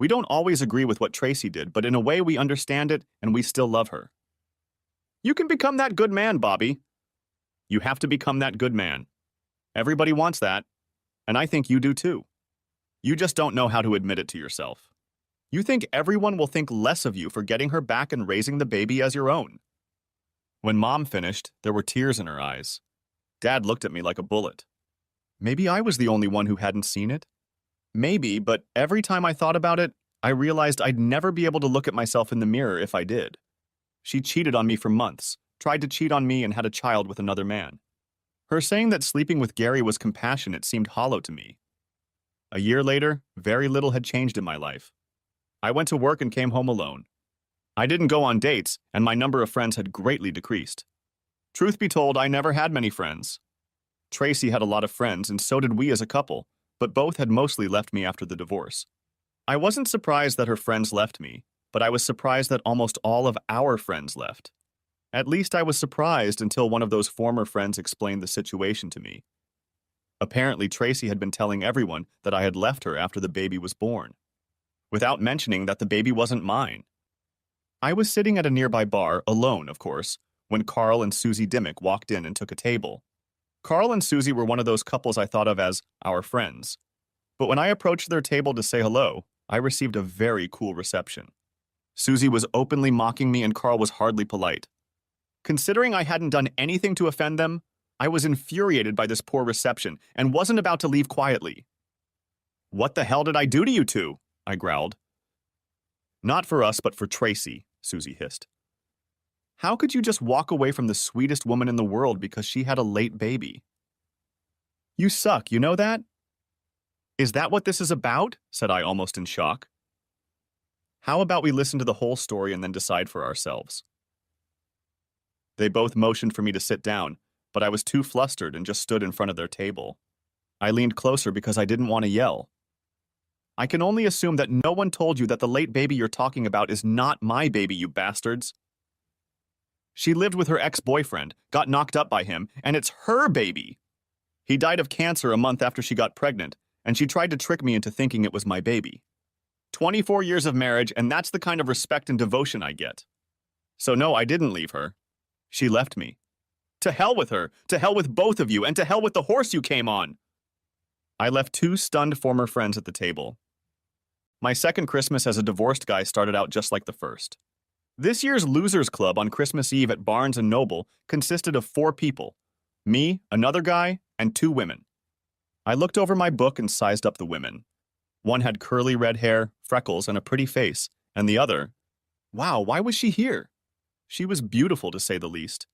We don't always agree with what Tracy did, but in a way we understand it and we still love her. You can become that good man, Bobby. You have to become that good man. Everybody wants that, and I think you do too. You just don't know how to admit it to yourself. You think everyone will think less of you for getting her back and raising the baby as your own. When Mom finished, there were tears in her eyes. Dad looked at me like a bullet. Maybe I was the only one who hadn't seen it. Maybe, but every time I thought about it, I realized I'd never be able to look at myself in the mirror if I did. She cheated on me for months, tried to cheat on me, and had a child with another man. Her saying that sleeping with Gary was compassionate seemed hollow to me. A year later, very little had changed in my life. I went to work and came home alone. I didn't go on dates, and my number of friends had greatly decreased. Truth be told, I never had many friends. Tracy had a lot of friends, and so did we as a couple, but both had mostly left me after the divorce. I wasn't surprised that her friends left me, but I was surprised that almost all of our friends left. At least I was surprised until one of those former friends explained the situation to me. Apparently, Tracy had been telling everyone that I had left her after the baby was born, without mentioning that the baby wasn't mine. I was sitting at a nearby bar, alone, of course, when Carl and Susie Dimmick walked in and took a table. Carl and Susie were one of those couples I thought of as our friends. But when I approached their table to say hello, I received a very cool reception. Susie was openly mocking me and Carl was hardly polite. Considering I hadn't done anything to offend them, I was infuriated by this poor reception and wasn't about to leave quietly. What the hell did I do to you two? I growled. Not for us, but for Tracy, Susie hissed. How could you just walk away from the sweetest woman in the world because she had a late baby? You suck, you know that? Is that what this is about? Said I, almost in shock. How about we listen to the whole story and then decide for ourselves? They both motioned for me to sit down, but I was too flustered and just stood in front of their table. I leaned closer because I didn't want to yell. I can only assume that no one told you that the late baby you're talking about is not my baby, you bastards. She lived with her ex-boyfriend, got knocked up by him, and it's her baby. He died of cancer a month after she got pregnant, and she tried to trick me into thinking it was my baby. 24 years of marriage, and that's the kind of respect and devotion I get. So no, I didn't leave her. She left me. To hell with her, to hell with both of you, and to hell with the horse you came on. I left 2 stunned former friends at the table. My second Christmas as a divorced guy started out just like the first. This year's Losers Club on Christmas Eve at Barnes & Noble consisted of 4 people, me, another guy, and 2 women. I looked over my book and sized up the women. One had curly red hair, freckles, and a pretty face, and the other, wow, why was she here? She was beautiful to say the least.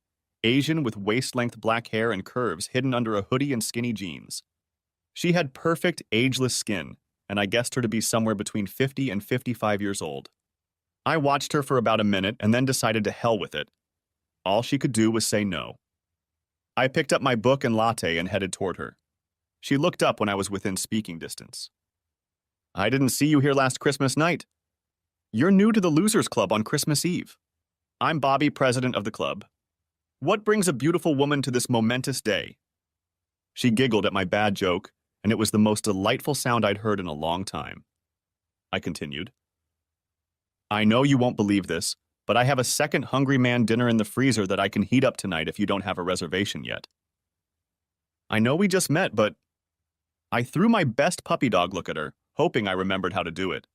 Asian with waist-length black hair and curves hidden under a hoodie and skinny jeans. She had perfect, ageless skin, and I guessed her to be somewhere between 50 and 55 years old. I watched her for about a minute and then decided to hell with it. All she could do was say no. I picked up my book and latte and headed toward her. She looked up when I was within speaking distance. "I didn't see you here last Christmas night. You're new to the Losers Club on Christmas Eve. I'm Bobby, president of the club. What brings a beautiful woman to this momentous day?" She giggled at my bad joke, and it was the most delightful sound I'd heard in a long time. I continued. "I know you won't believe this, but I have a second Hungry Man dinner in the freezer that I can heat up tonight if you don't have a reservation yet." I know we just met, but I threw my best puppy dog look at her, hoping I remembered how to do it.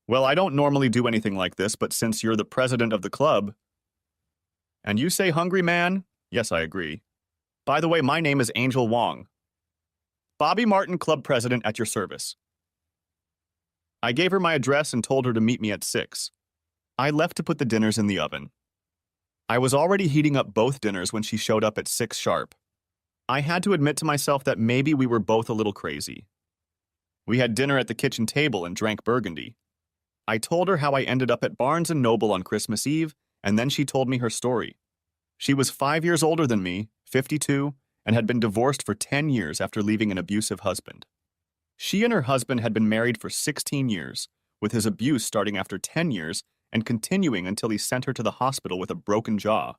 "Well, I don't normally do anything like this, but since you're the president of the club..." "And you say Hungry Man?" "Yes, I agree. By the way, my name is Angel Wong. Bobby Martin, club president at your service." I gave her my address and told her to meet me at 6. I left to put the dinners in the oven. I was already heating up both dinners when she showed up at 6 sharp. I had to admit to myself that maybe we were both a little crazy. We had dinner at the kitchen table and drank Burgundy. I told her how I ended up at Barnes & Noble on Christmas Eve, and then she told me her story. She was 5 years older than me, 52, and had been divorced for 10 years after leaving an abusive husband. She and her husband had been married for 16 years, with his abuse starting after 10 years and continuing until he sent her to the hospital with a broken jaw.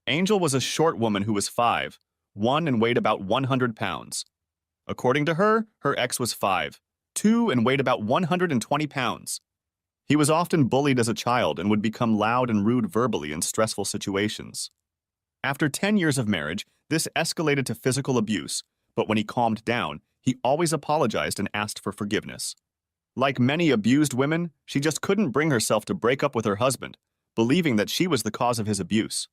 Angel was a short woman who was 5'1" and weighed about 100 pounds. According to her, her ex was 5'2" and weighed about 120 pounds. He was often bullied as a child and would become loud and rude verbally in stressful situations. After 10 years of marriage, this escalated to physical abuse, but when he calmed down, he always apologized and asked for forgiveness. Like many abused women, she just couldn't bring herself to break up with her husband, believing that she was the cause of his abuse.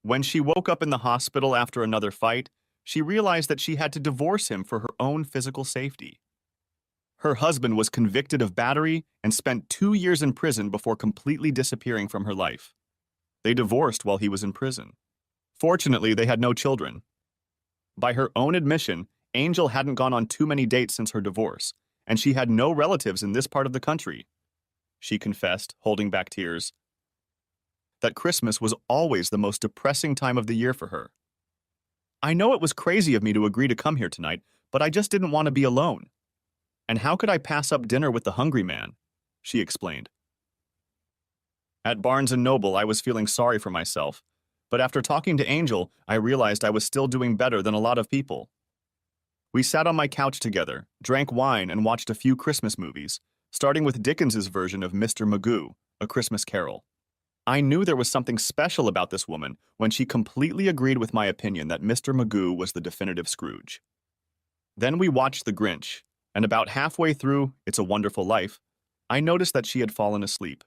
When she woke up in the hospital after another fight, she realized that she had to divorce him for her own physical safety. Her husband was convicted of battery and spent 2 years in prison before completely disappearing from her life. They divorced while he was in prison. Fortunately, they had no children. By her own admission, Angel hadn't gone on too many dates since her divorce, and she had no relatives in this part of the country. She confessed, holding back tears, that Christmas was always the most depressing time of the year for her. "I know it was crazy of me to agree to come here tonight, but I just didn't want to be alone. And how could I pass up dinner with the Hungry Man?" she explained. At Barnes & Noble, I was feeling sorry for myself, but after talking to Angel, I realized I was still doing better than a lot of people. We sat on my couch together, drank wine, and watched a few Christmas movies, starting with Dickens's version of Mr. Magoo, A Christmas Carol. I knew there was something special about this woman when she completely agreed with my opinion that Mr. Magoo was the definitive Scrooge. Then we watched The Grinch, and about halfway through It's a Wonderful Life, I noticed that she had fallen asleep.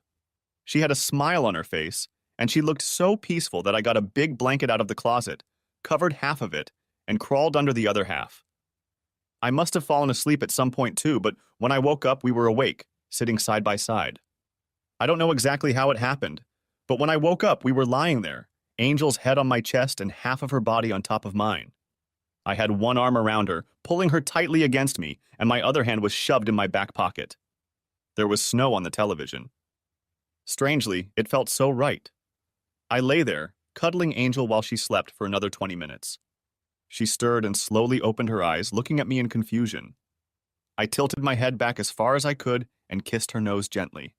She had a smile on her face, and she looked so peaceful that I got a big blanket out of the closet, covered half of it, and crawled under the other half. I must have fallen asleep at some point too, but when I woke up, we were awake, sitting side by side. I don't know exactly how it happened, but when I woke up, we were lying there, Angel's head on my chest and half of her body on top of mine. I had one arm around her, pulling her tightly against me, and my other hand was shoved in my back pocket. There was snow on the television. Strangely, it felt so right. I lay there, cuddling Angel while she slept for another 20 minutes. She stirred and slowly opened her eyes, looking at me in confusion. I tilted my head back as far as I could and kissed her nose gently.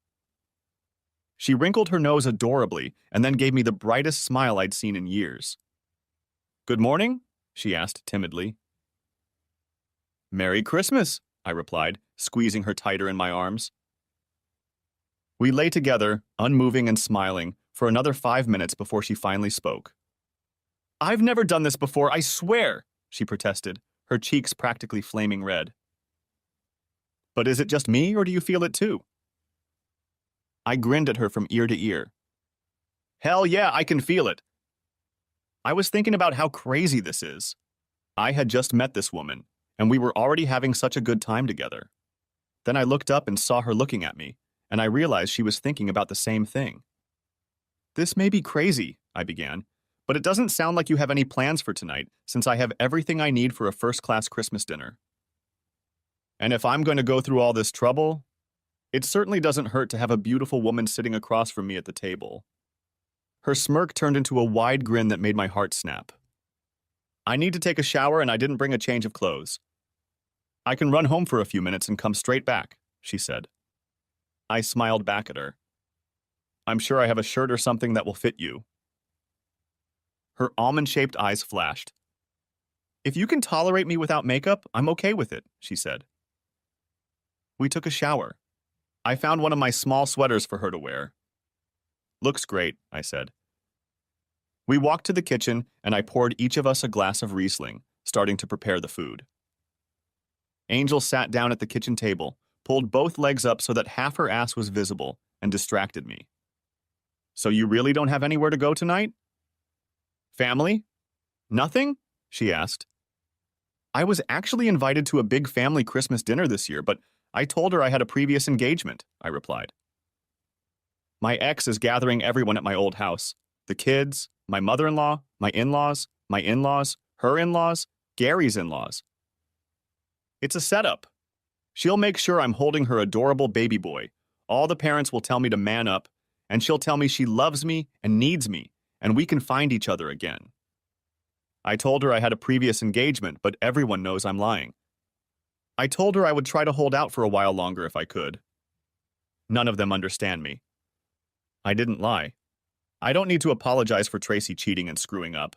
She wrinkled her nose adorably and then gave me the brightest smile I'd seen in years. "Good morning?" she asked timidly. "Merry Christmas," I replied, squeezing her tighter in my arms. We lay together, unmoving and smiling, for another 5 minutes before she finally spoke. "I've never done this before, I swear," she protested, her cheeks practically flaming red. "But is it just me, or do you feel it too?" I grinned at her from ear to ear. "Hell yeah, I can feel it." I was thinking about how crazy this is. I had just met this woman, and we were already having such a good time together. Then I looked up and saw her looking at me, and I realized she was thinking about the same thing. This may be crazy, I began, but it doesn't sound like you have any plans for tonight, since I have everything I need for a first-class Christmas dinner. And if I'm going to go through all this trouble, it certainly doesn't hurt to have a beautiful woman sitting across from me at the table. Her smirk turned into a wide grin that made my heart snap. I need to take a shower and I didn't bring a change of clothes. I can run home for a few minutes and come straight back, she said. I smiled back at her. I'm sure I have a shirt or something that will fit you. Her almond-shaped eyes flashed. If you can tolerate me without makeup, I'm okay with it, she said. We took a shower. I found one of my small sweaters for her to wear. Looks great, I said. We walked to the kitchen, and I poured each of us a glass of Riesling, starting to prepare the food. Angel sat down at the kitchen table, pulled both legs up so that half her ass was visible, and distracted me. So you really don't have anywhere to go tonight? Family? Nothing? She asked. I was actually invited to a big family Christmas dinner this year, but I told her I had a previous engagement, I replied. My ex is gathering everyone at my old house. The kids, my mother-in-law, my in-laws, her in-laws, Gary's in-laws. It's a setup. She'll make sure I'm holding her adorable baby boy. All the parents will tell me to man up, and she'll tell me she loves me and needs me, and we can find each other again. I told her I had a previous engagement, but everyone knows I'm lying. I told her I would try to hold out for a while longer if I could. None of them understand me. I didn't lie. I don't need to apologize for Tracy cheating and screwing up.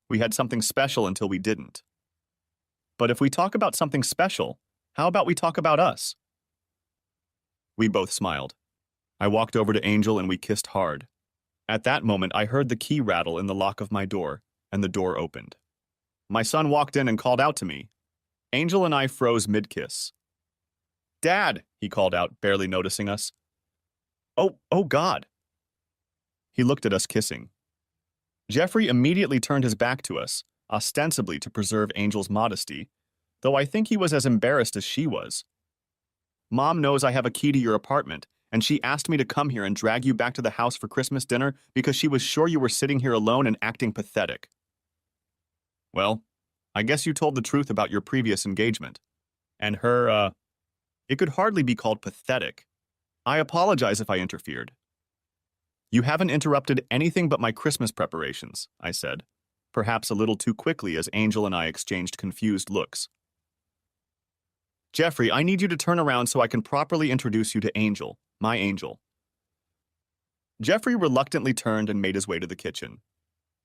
We had something special until we didn't. But if we talk about something special, how about we talk about us? We both smiled. I walked over to Angel and we kissed hard. At that moment, I heard the key rattle in the lock of my door, and the door opened. My son walked in and called out to me. Angel and I froze mid-kiss. Dad, he called out, barely noticing us. Oh God. He looked at us kissing. Jeffrey immediately turned his back to us, ostensibly to preserve Angel's modesty, though I think he was as embarrassed as she was. Mom knows I have a key to your apartment, and she asked me to come here and drag you back to the house for Christmas dinner because she was sure you were sitting here alone and acting pathetic. Well, I guess you told the truth about your previous engagement. And her, it could hardly be called pathetic. I apologize if I interfered. You haven't interrupted anything but my Christmas preparations, I said, perhaps a little too quickly as Angel and I exchanged confused looks. Jeffrey, I need you to turn around so I can properly introduce you to Angel, my angel. Jeffrey reluctantly turned and made his way to the kitchen.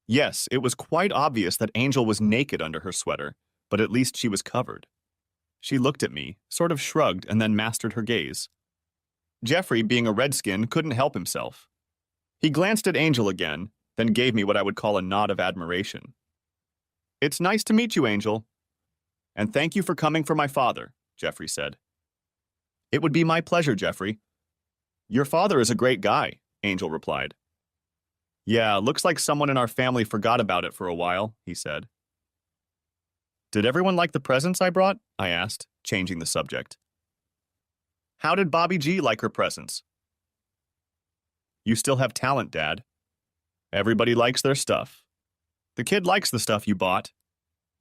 Yes, it was quite obvious that Angel was naked under her sweater, but at least she was covered. She looked at me, sort of shrugged, and then mastered her gaze. Jeffrey, being a redskin, couldn't help himself. He glanced at Angel again, then gave me what I would call a nod of admiration. It's nice to meet you, Angel. And thank you for coming for my father, Jeffrey said. It would be my pleasure, Jeffrey. Your father is a great guy, Angel replied. Yeah, looks like someone in our family forgot about it for a while, he said. Did everyone like the presents I brought? I asked, changing the subject. How did Bobby G like her presents? You still have talent, Dad. Everybody likes their stuff. The kid likes the stuff you bought.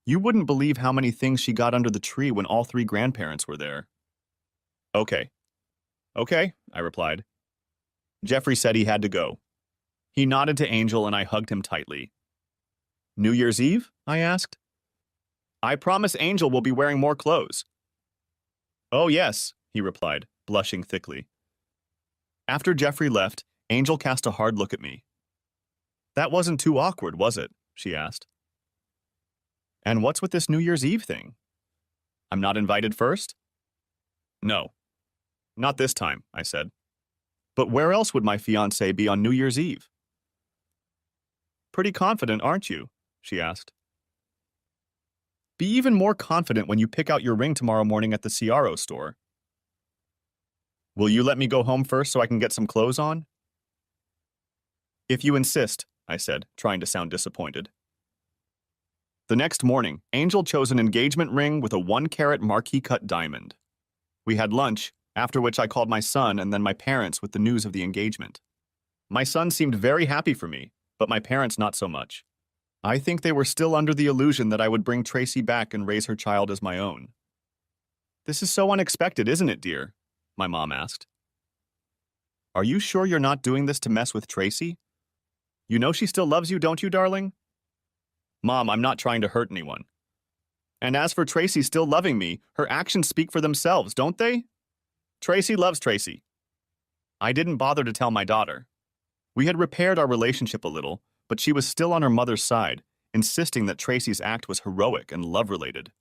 You wouldn't believe how many things she got under the tree when all three grandparents were there. Okay, I replied. Jeffrey said he had to go. He nodded to Angel and I hugged him tightly. New Year's Eve? I asked. I promise Angel will be wearing more clothes. Oh yes, he replied, blushing thickly. After Jeffrey left, Angel cast a hard look at me. That wasn't too awkward, was it? She asked. And what's with this New Year's Eve thing? I'm not invited first? No. Not this time, I said. But where else would my fiancé be on New Year's Eve? Pretty confident, aren't you? She asked. Be even more confident when you pick out your ring tomorrow morning at the Ciaro store. Will you let me go home first so I can get some clothes on? If you insist, I said, trying to sound disappointed. The next morning, Angel chose an engagement ring with a 1-carat marquee-cut diamond. We had lunch, after which I called my son and then my parents with the news of the engagement. My son seemed very happy for me, but my parents not so much. I think they were still under the illusion that I would bring Tracy back and raise her child as my own. This is so unexpected, isn't it, dear? My mom asked. Are you sure you're not doing this to mess with Tracy? You know she still loves you, don't you, darling? Mom, I'm not trying to hurt anyone. And as for Tracy still loving me, her actions speak for themselves, don't they? Tracy loves Tracy. I didn't bother to tell my daughter. We had repaired our relationship a little, but she was still on her mother's side, insisting that Tracy's act was heroic and love-related.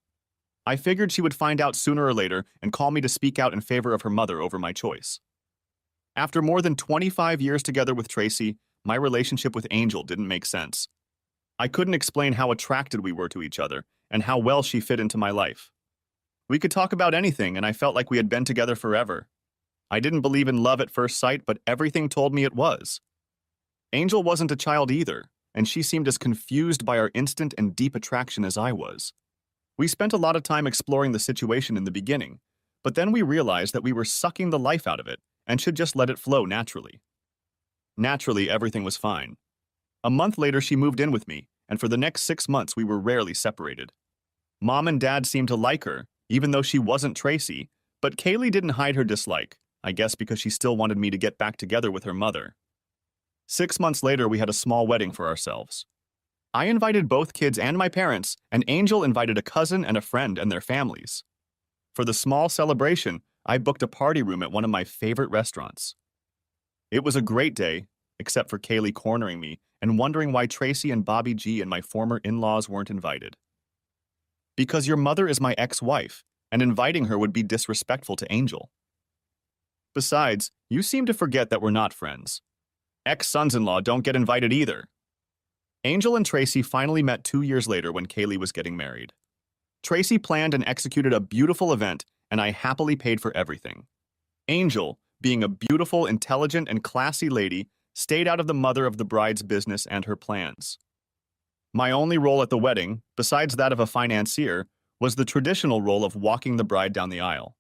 I figured she would find out sooner or later and call me to speak out in favor of her mother over my choice. After more than 25 years together with Tracy, my relationship with Angel didn't make sense. I couldn't explain how attracted we were to each other and how well she fit into my life. We could talk about anything, and I felt like we had been together forever. I didn't believe in love at first sight, but everything told me it was. Angel wasn't a child either, and she seemed as confused by our instant and deep attraction as I was. We spent a lot of time exploring the situation in the beginning, but then we realized that we were sucking the life out of it and should just let it flow naturally. Naturally, everything was fine. A month later, she moved in with me, and for the next 6 months, we were rarely separated. Mom and Dad seemed to like her, even though she wasn't Tracy, but Kaylee didn't hide her dislike, I guess because she still wanted me to get back together with her mother. 6 months later, we had a small wedding for ourselves. I invited both kids and my parents, and Angel invited a cousin and a friend and their families. For the small celebration, I booked a party room at one of my favorite restaurants. It was a great day, except for Kaylee cornering me and wondering why Tracy and Bobby G and my former in-laws weren't invited. Because your mother is my ex-wife, and inviting her would be disrespectful to Angel. Besides, you seem to forget that we're not friends. Ex-sons-in-law don't get invited either. Angel and Tracy finally met 2 years later when Kaylee was getting married. Tracy planned and executed a beautiful event, and I happily paid for everything. Angel, being a beautiful, intelligent, and classy lady, stayed out of the mother of the bride's business and her plans. My only role at the wedding, besides that of a financier, was the traditional role of walking the bride down the aisle.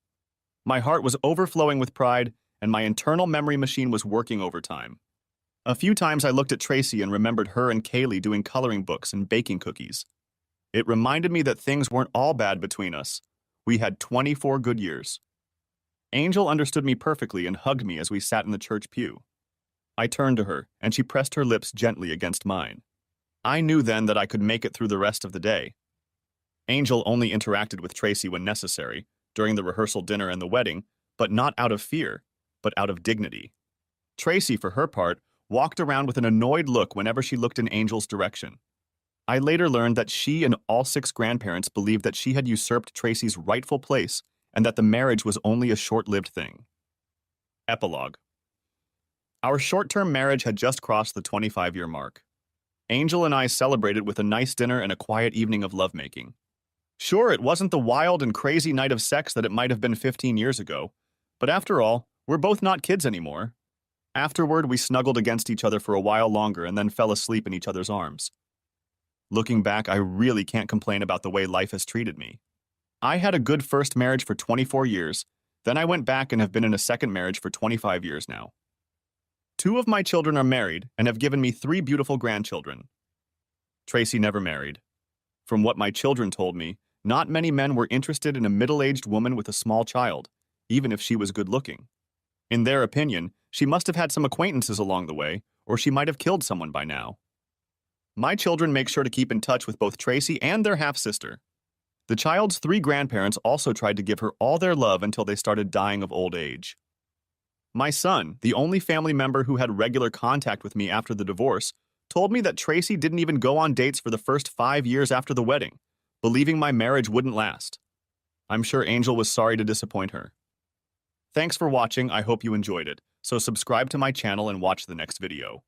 My heart was overflowing with pride, and my internal memory machine was working overtime. A few times I looked at Tracy and remembered her and Kaylee doing coloring books and baking cookies. It reminded me that things weren't all bad between us. We had 24 good years. Angel understood me perfectly and hugged me as we sat in the church pew. I turned to her, and she pressed her lips gently against mine. I knew then that I could make it through the rest of the day. Angel only interacted with Tracy when necessary, during the rehearsal dinner and the wedding, but not out of fear, but out of dignity. Tracy, for her part, walked around with an annoyed look whenever she looked in Angel's direction. I later learned that she and all 6 grandparents believed that she had usurped Tracy's rightful place and that the marriage was only a short-lived thing. Epilogue. Our short-term marriage had just crossed the 25-year mark. Angel and I celebrated with a nice dinner and a quiet evening of lovemaking. Sure, it wasn't the wild and crazy night of sex that it might have been 15 years ago, but after all, we're both not kids anymore. Afterward, we snuggled against each other for a while longer and then fell asleep in each other's arms. Looking back, I really can't complain about the way life has treated me. I had a good first marriage for 24 years, then I went back and have been in a second marriage for 25 years now. 2 of my children are married and have given me 3 beautiful grandchildren. Tracy never married. From what my children told me, not many men were interested in a middle-aged woman with a small child, even if she was good-looking. In their opinion, she must have had some acquaintances along the way, or she might have killed someone by now. My children make sure to keep in touch with both Tracy and their half-sister. The child's 3 grandparents also tried to give her all their love until they started dying of old age. My son, the only family member who had regular contact with me after the divorce, told me that Tracy didn't even go on dates for the first 5 years after the wedding, believing my marriage wouldn't last. I'm sure Angel was sorry to disappoint her. Thanks for watching, I hope you enjoyed it, so subscribe to my channel and watch the next video.